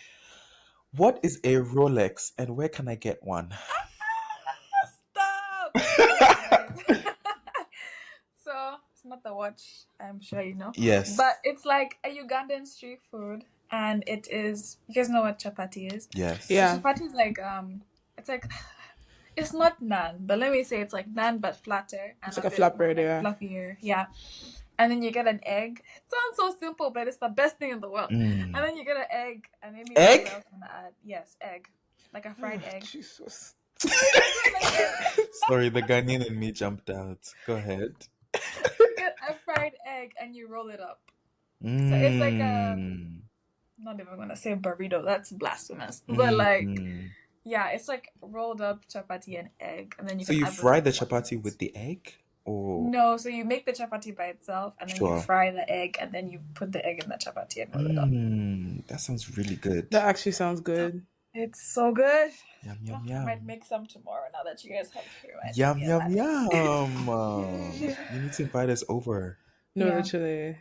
What is a Rolex and where can I get one? Stop! So, it's not the watch, I'm sure you know. Yes. But it's like a Ugandan street food, and it is, you guys know what chapati is? Yes. Yeah. So chapati is like, it's like, it's not naan, but let me say it's like naan but flatter. And it's like a flatbread, yeah. Fluffier, yeah. And then you get an egg. It sounds so simple, but it's the best thing in the world. And then you get an egg, and maybe egg? Else wanna add. Yes, egg, like a fried egg. Jesus. Sorry, the Ghanaian in me jumped out. Go ahead. You get a fried egg and you roll it up. So it's like a, I'm not even gonna say burrito. That's blasphemous. But like, yeah, it's like rolled up chapati and egg, and then you. So can you add fry the chapati with the egg, or no? So you make the chapati by itself, and then you fry the egg, and then you put the egg in the chapati and roll it up. That sounds really good. That actually sounds good. It's so good. Yum I yum. might make some tomorrow now that you guys have here. Yum. You need to invite us over. No, literally.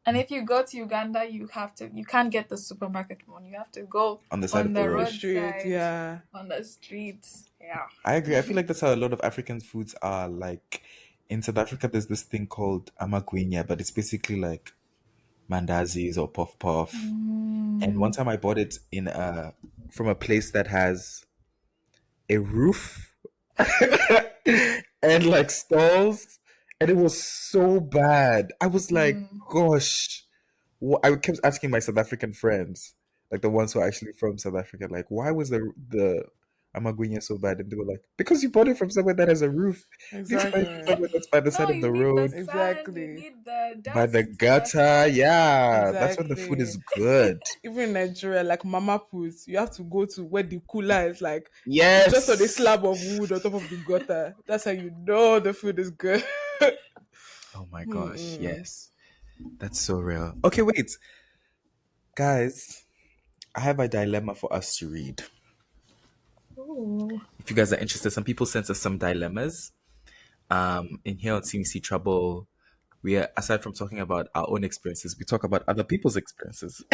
And if you go to Uganda, you can't get the supermarket one. You have to go on the side of the road. Street, yeah. On the street, yeah. I agree. I feel like that's how a lot of African foods are. Like in South Africa, there's this thing called amagwinya, but it's basically like mandazis or puff puff. And one time I bought it from a place that has a roof and like stalls, and it was so bad. I was like, gosh. I kept asking my South African friends, like the ones who are actually from South Africa, like, why was the amagwinya so bad? And they were like, because you bought it from somewhere that has a roof. Exactly. Somewhere that's by the side of the road. Exactly. You need the dust, by the gutter. Yeah. Exactly. That's when the food is good. Even in Nigeria, like Mama Puts, you have to go to where the cooler is, like, yes, just on the slab of wood on top of the gutter. That's how you know the food is good. Oh my gosh, yes. That's so real. Okay, wait. Guys, I have a dilemma for us to read. Ooh. If you guys are interested, some people sent us some dilemmas. In here on CMC Trouble, we are, aside from talking about our own experiences, we talk about other people's experiences.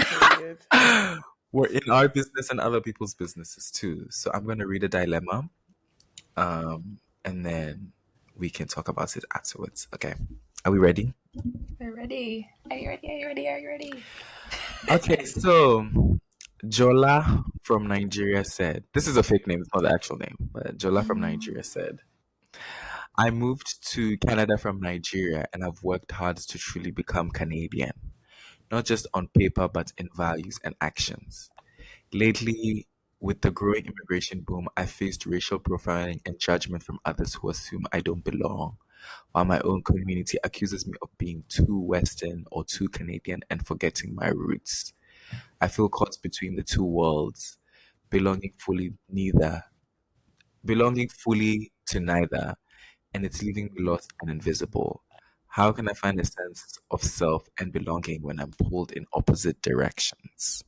We're in our business and other people's businesses too. So I'm going to read a dilemma, and then we can talk about it afterwards. Okay. Are we ready? We're ready. Are you ready? Okay, so Jola from Nigeria said, this is a fake name, it's not the actual name, but Jola from Nigeria said, I moved to Canada from Nigeria and I've worked hard to truly become Canadian, not just on paper, but in values and actions. Lately, with the growing immigration boom, I faced racial profiling and judgment from others who assume I don't belong, while my own community accuses me of being too Western or too Canadian and forgetting my roots. I feel caught between the two worlds, belonging fully to neither, and it's leaving me lost and invisible. How can I find a sense of self and belonging when I'm pulled in opposite directions?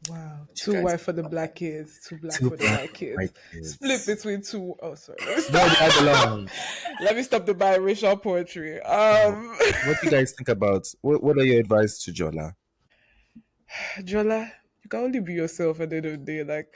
Wow. Too white for the black kids, too black for the white kids. Split between two. Oh, sorry. Let me stop the biracial poetry. What do you guys think about? What are your advice to Jola? Jola, you can only be yourself at the end of the day. Like,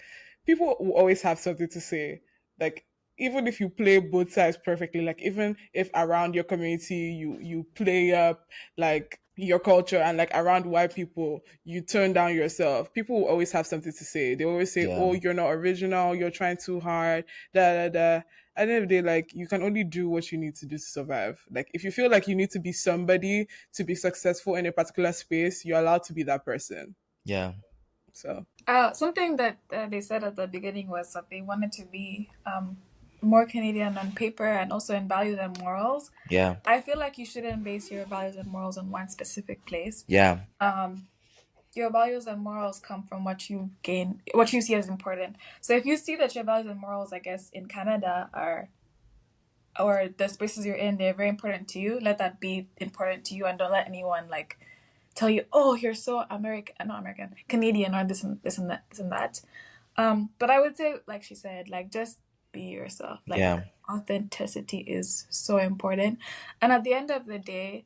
people will always have something to say. Like, even if you play both sides perfectly, like even if around your community you play up like your culture, and like around white people you turn down yourself, people will always have something to say. They always say, oh, you're not original, you're trying too hard, At the end of the day, like, you can only do what you need to do to survive. Like, if you feel like you need to be somebody to be successful in a particular space, you're allowed to be that person. Yeah. So something that they said at the beginning was that they wanted to be more Canadian on paper and also in values and morals, Yeah. I feel like you shouldn't base your values and morals on one specific place. Yeah. Your values and morals come from what you gain, what you see as important. So if you see that your values and morals, I guess, in Canada are, or the spaces you're in, they're very important to you, let that be important to you, and don't let anyone like tell you, oh, you're so not American, Canadian, or this and that, this and that. But I would say, like she said, like just be yourself. Like Yeah. authenticity is so important. And at the end of the day,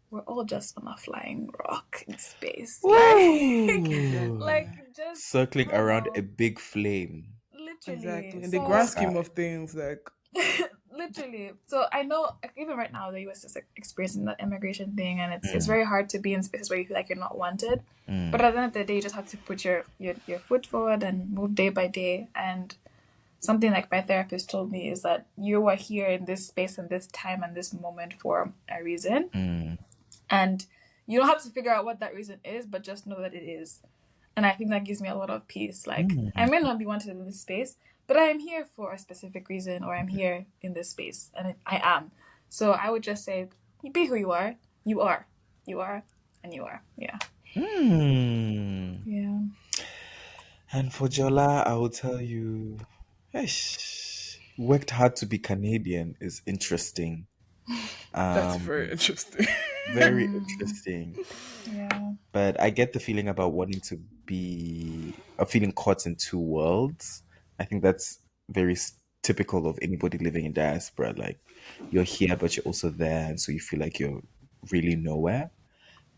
we're all just on a flying rock in space. Like just circling I don't around know, a big flame. literally. Exactly. In the So grand scheme of things, like literally. So I know even right now the US is like, experiencing that immigration thing, and it's very hard to be in spaces where you feel like you're not wanted. But at the end of the day, you just have to put your foot forward and move day by day. And something like my therapist told me is that you are here in this space and this time and this moment for a reason. And you don't have to figure out what that reason is, but just know that it is. And I think that gives me a lot of peace. Like, I may not be wanted in this space, but I am here for a specific reason, or I'm here in this space, and I am. So I would just say, be who you are. You are. You are. And you are. Yeah. Yeah. And for Jola, I will tell you, worked hard to be Canadian is interesting. that's very interesting. Very interesting. Yeah. But I get the feeling about wanting to be feeling caught in two worlds. I think that's very typical of anybody living in diaspora. Like you're here, but you're also there, and so you feel like you're really nowhere.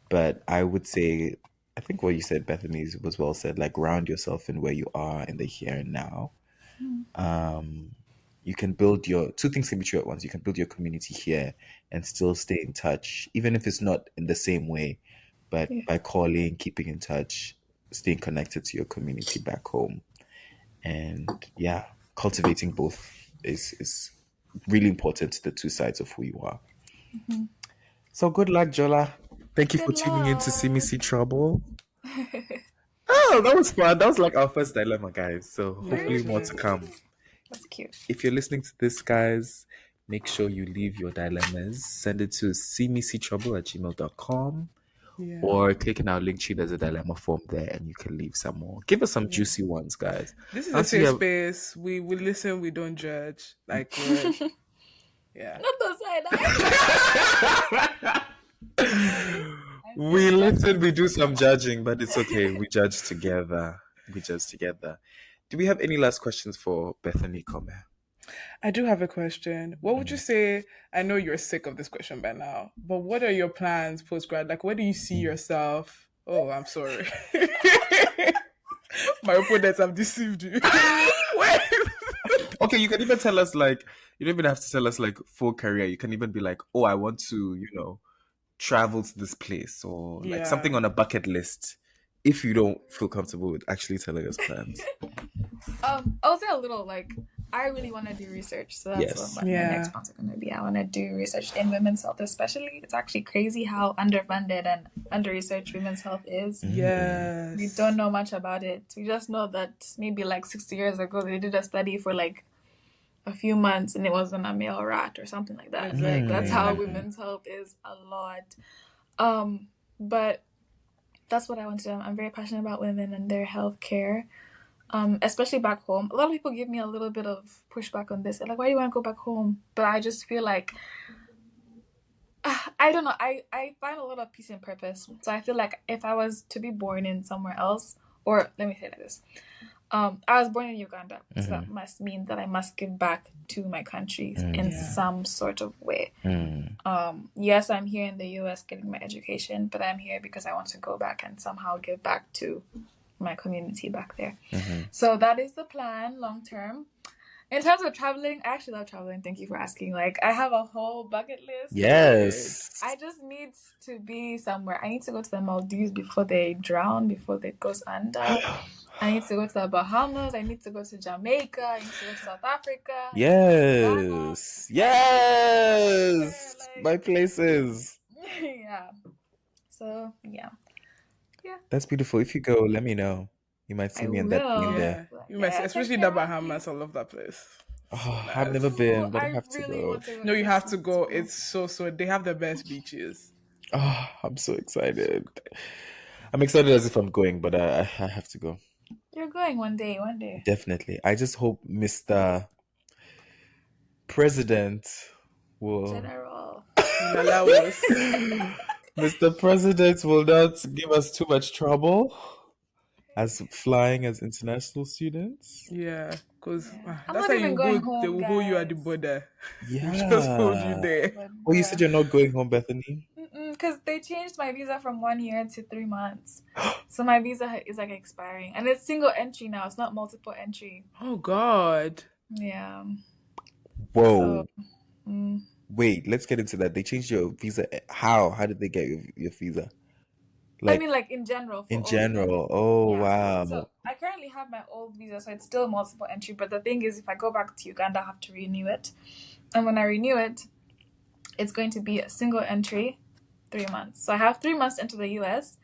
But I would say, I think what you said, Bethany, was well said. Like ground yourself in where you are in the here and now. You can build your two things can be true at once. You can build your community here and still stay in touch, even if it's not in the same way. But by calling, keeping in touch, staying connected to your community back home, and yeah, cultivating both is really important to the two sides of who you are. So good luck, Jola. Thank you for tuning in to See Me See Trouble. Oh, that was fun. That was like our first dilemma, guys. So hopefully more to come. That's cute. If you're listening to this, guys, make sure you leave your dilemmas. Send it to seemeseetrouble@gmail.com. Yeah. Or click in our link tree. There's a dilemma form there, and you can leave some more. Give us some juicy ones, guys. This is a safe space. We listen. We don't judge. Like, yeah. Not the side. We listen. We do some judging, but it's okay. We judge together. Do we have any last questions for Bethany Come? I do have a question. What would you say? I know you're sick of this question by now, but what are your plans post grad? Like, where do you see yourself? Oh, I'm sorry. My opponents have deceived you. Okay, you can even tell us, like, you don't even have to tell us, like, full career. You can even be like, oh, I want to, travel to this place, or like something on a bucket list. If you don't feel comfortable with actually telling us plans. I'll say a little, like, I really want to do research, so that's what my next plans are going to be. I want to do research in women's health, especially. It's actually crazy how underfunded and under-researched women's health is. Yes. We don't know much about it. We just know that maybe like 60 years ago, they did a study for like a few months, and it was on a male rat or something like that. Like, that's how women's health is a lot. But that's what I want to do. I'm very passionate about women and their health care. Especially back home. A lot of people give me a little bit of pushback on this. They're like, why do you want to go back home? But I just feel like, I don't know. I find a lot of peace and purpose. So I feel like if I was to be born in somewhere else, or let me say it like this. I was born in Uganda. So that must mean that I must give back to my country in some sort of way. Yes, I'm here in the US getting my education, but I'm here because I want to go back and somehow give back to my community back there. So that is the plan long term. In terms of traveling, I actually love traveling. Thank you for asking. Like, I have a whole bucket list. Yes. I just need to be somewhere. I need to go to the Maldives before they drown, before it goes under. I need to go to the Bahamas. I need to go to Jamaica. I need to go to South Africa. Yes. Yes. Like, my places. Yeah. So, yeah. That's beautiful. If you go, let me know. You might see me in that plane there. You might, especially the Bahamas. I love that place. So Oh, I've never nice. been, but I I have to really go. want to go No, to you have Italy to go. too. It's so they have the best beaches. Oh, I'm so excited. I'm excited as if I'm going, but I have to go. You're going one day, one day. Definitely. I just hope Mr. President will. General. Will allow us. Mr. President will not give us too much trouble as flying as international students. Yeah, because Yeah. I'm that's not how even you go. going They home, will hold you at the guys. border. They just hold you Yeah. there. But Oh, you said bruh. you're not going home, Bethany? Because they changed my visa from 1 year to 3 months. So my visa is like expiring. And it's single entry now. It's not multiple entry. Oh God. Yeah. Whoa. So, mm. Wait, let's get into that. They changed your visa. How? How did they get your visa? I Like mean, like in general, for in all of them. general. Oh, Yeah. wow. So I currently have my old visa, so it's still multiple entry. But the thing is, if I go back to Uganda, I have to renew it. And when I renew it, it's going to be a single entry, 3 months. So I have 3 months into the US,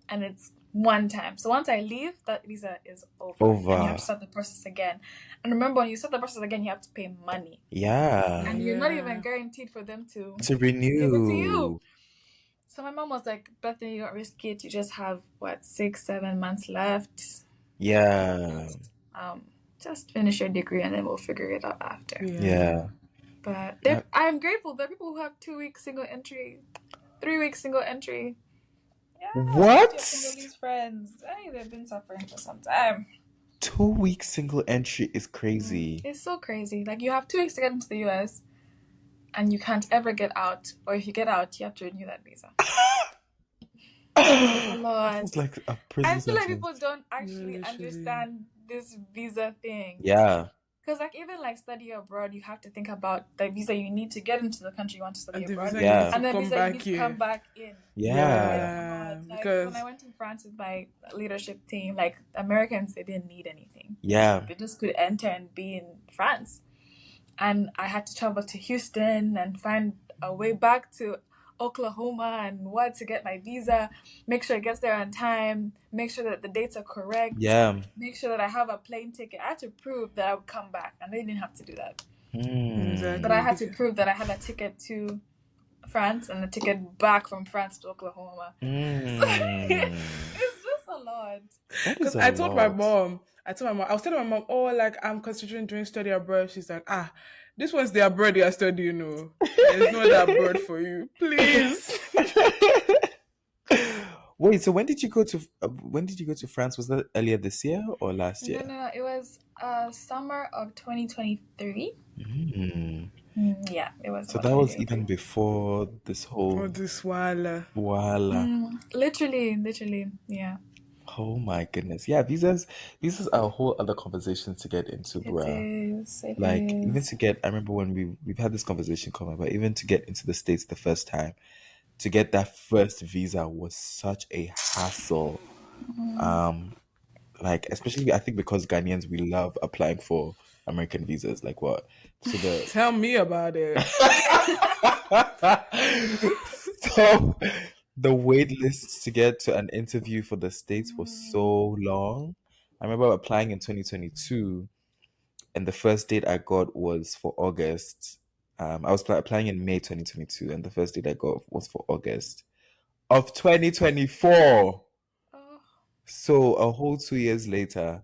and it's one time. So once I leave, that visa is over. And you have Over. to start the process again. And remember, when you start the process again, you have to pay money. Yeah. And you're not even Yeah. guaranteed for them to To give it to you. renew. So my mom was like, Bethany, you don't risk it. You just have, 6-7 months left. Yeah. Just finish your degree and then we'll figure it out after. Yeah. But Yeah. I'm grateful. There are people who have 2 weeks single entry, 3 weeks single entry. Yeah, What? your Congolese friends. They've been suffering for some time. 2 week single entry is crazy. It's so crazy. Like, you have 2 weeks to get into the US, and you can't ever get out. Or if you get out, you have to renew that visa. It's a lot. It's like a prison I feel like sentence. people don't actually literally. understand this visa thing. Yeah. Because, like, even like study abroad, you have to think about the visa you need to get into the country you want to study And the abroad. visa Yeah. you need to And the come visa you back need to here. come back in. Yeah. Like, because when I went to France with my leadership team, like, Americans, they didn't need anything. Yeah. They just could enter and be in France. And I had to travel to Houston and find a way back to Oklahoma and what to get my visa, make sure it gets there on time, make sure that the dates are correct, Yeah. make sure that I have a plane ticket. I had to prove that I would come back, and they didn't have to do that. Exactly. But I had to prove that I had a ticket to France and a ticket back from France to Oklahoma. It's just a lot. That is Because a I told my lot. mom, I was telling my mom, oh, like I'm considering doing study abroad. She's like, this one's the abroad you're studying, no. There's no other abroad for you. Please. Wait, so when did you go to France? Was that earlier this year or last year? No. It was summer of 2023. Mm. Yeah, it was. So that was even before this whole Oh, this wala. voila. Literally, yeah. Oh my goodness. Yeah, visas are a whole other conversation to get into, bruh. It Like even is. to get, I remember when we've had this conversation coming, but even to get into the States the first time, to get that first visa was such a hassle. Like especially I think because Ghanaians we love applying for American visas. Like what? So Tell me about it. so the wait list to get to an interview for the States was so long. I remember applying in 2022, and the first date I got was for August. I was applying in May 2022, and the first date I got was for August of 2024. Oh, So a whole 2 years later,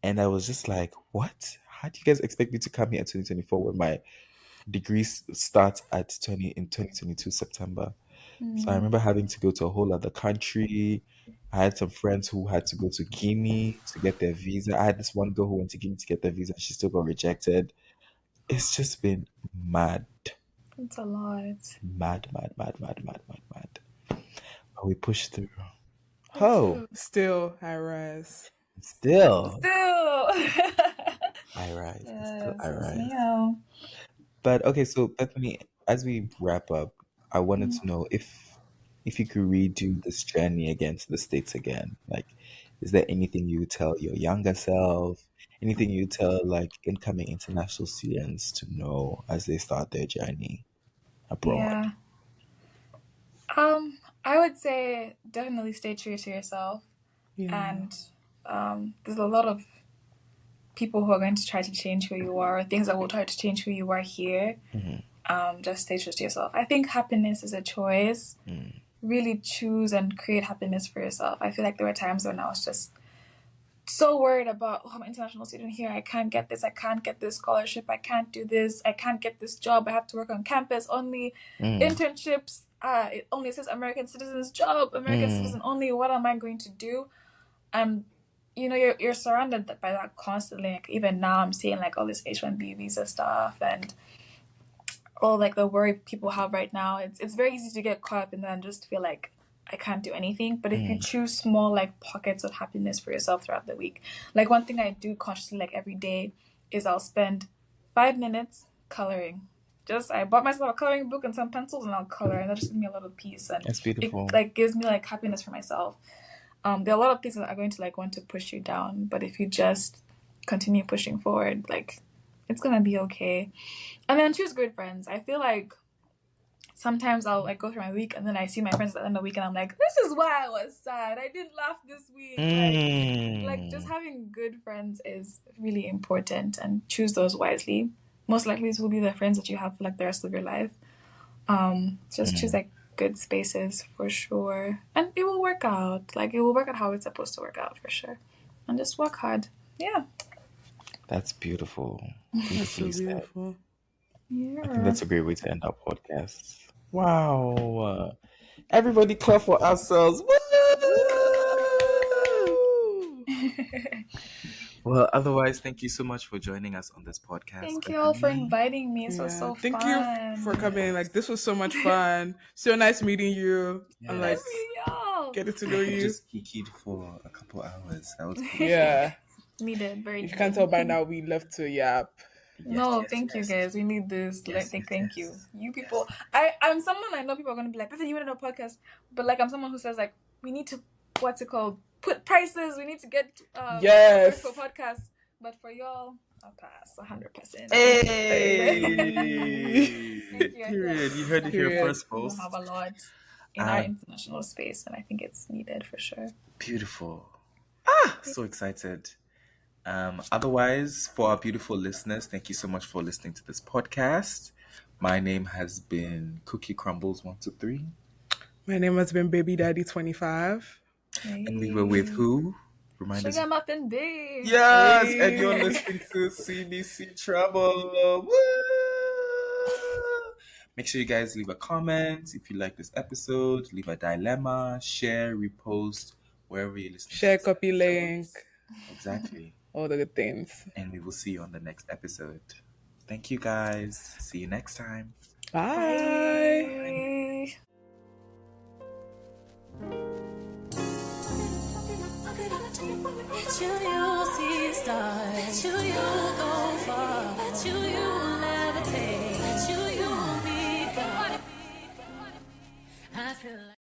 and I was just like, what? How do you guys expect me to come here in 2024 when my degrees start at 2022 September? So I remember having to go to a whole other country. I had some friends who had to go to Guinea to get their visa. I had this one girl who went to Guinea to get their visa. She still got rejected. It's just been mad. it's a lot. Mad. But we pushed through. Oh, Still, I rise. still. Still. I rise. Yes, Still I yes, rise. meow. But okay, so Bethany, as we wrap up, I wanted to know if you could redo this journey again to the States again. Like, is there anything you would tell your younger self? Anything you tell like incoming international students to know as they start their journey abroad? Yeah. I would say definitely stay true to yourself. Yeah. And there's a lot of people who are going to try to change who you are, or things that will try to change who you are here. Just stay true to yourself. I think happiness is a choice. Really choose and create happiness for yourself. I feel like there were times when I was just so worried about, oh, I'm an international student here. I can't get this. I can't get this scholarship. I can't do this. I can't get this job. I have to work on campus only. Internships. It only says American citizen's job. American citizen only. What am I going to do? You know, you're surrounded by that constantly. Like, even now, I'm seeing like all this H-1B visa stuff and all like the worry people have right now. It's very easy to get caught up in that and just feel like I can't do anything. But if you choose small like pockets of happiness for yourself throughout the week, like one thing I do consciously like every day is I'll spend 5 minutes coloring. I bought myself a coloring book and some pencils and I'll color, and that just gives me a little peace, and That's beautiful. it like gives me like happiness for myself. There are a lot of things that are going to like want to push you down, but if you just continue pushing forward, like it's gonna be okay. And then choose good friends. I feel like sometimes I'll like go through my week and then I see my friends at the end of the week and I'm like, this is why I was sad. I didn't laugh this week. Like just having good friends is really important, and choose those wisely. Most likely these will be the friends that you have for like the rest of your life. Just choose like good spaces for sure. And it will work out. Like it will work out how it's supposed to work out for sure. And just work hard. Yeah. That's beautiful. That's so Beautifully said. beautiful. Yeah. I think that's a great way to end our podcast. Wow. Everybody clap for ourselves. Woo! Well, otherwise, thank you so much for joining us on this podcast. Thank you all for Bethany. inviting me. This was so fun. Thank you for coming. Like, this was so much fun. So nice meeting you. And like, Y'all. getting to know We you. just kikied for a couple hours. That was cool. Yeah. Needed. Very If you needed. can't tell by now, we love to yap. No, Yes, thank you yes. guys. We need this. Yes, Like, thank you. yes. You people. I'm someone I know people are gonna be like, Bethany, you want to do a podcast? But like, I'm someone who says like, we need to, what's it called? Put prices. We need to get Yes. for podcasts. But for y'all, I'll pass 100%. Hey! Thank you. Period. You heard it here Period. first, We folks. have a lot in our international space, and I think it's needed for sure. Beautiful. So excited. Otherwise, for our beautiful listeners, thank you so much for listening to this podcast. My name has been Cookie Crumbles 123. My name has been Baby Daddy 25. And we were with who? Remind us. Sugar Muffin Babe. Yes, Hey. and you're listening to CBC Trouble. Woo! Make sure you guys leave a comment if you like this episode. Leave a dilemma, share, repost, wherever you're listening. Share, to this copy, episode. link. Exactly. All the good things. And we will see you on the next episode. Thank you guys. See you next time. Bye. Bye. Bet you see stars. Bet you go far. Bet you levitate. Bet you be God. I feel like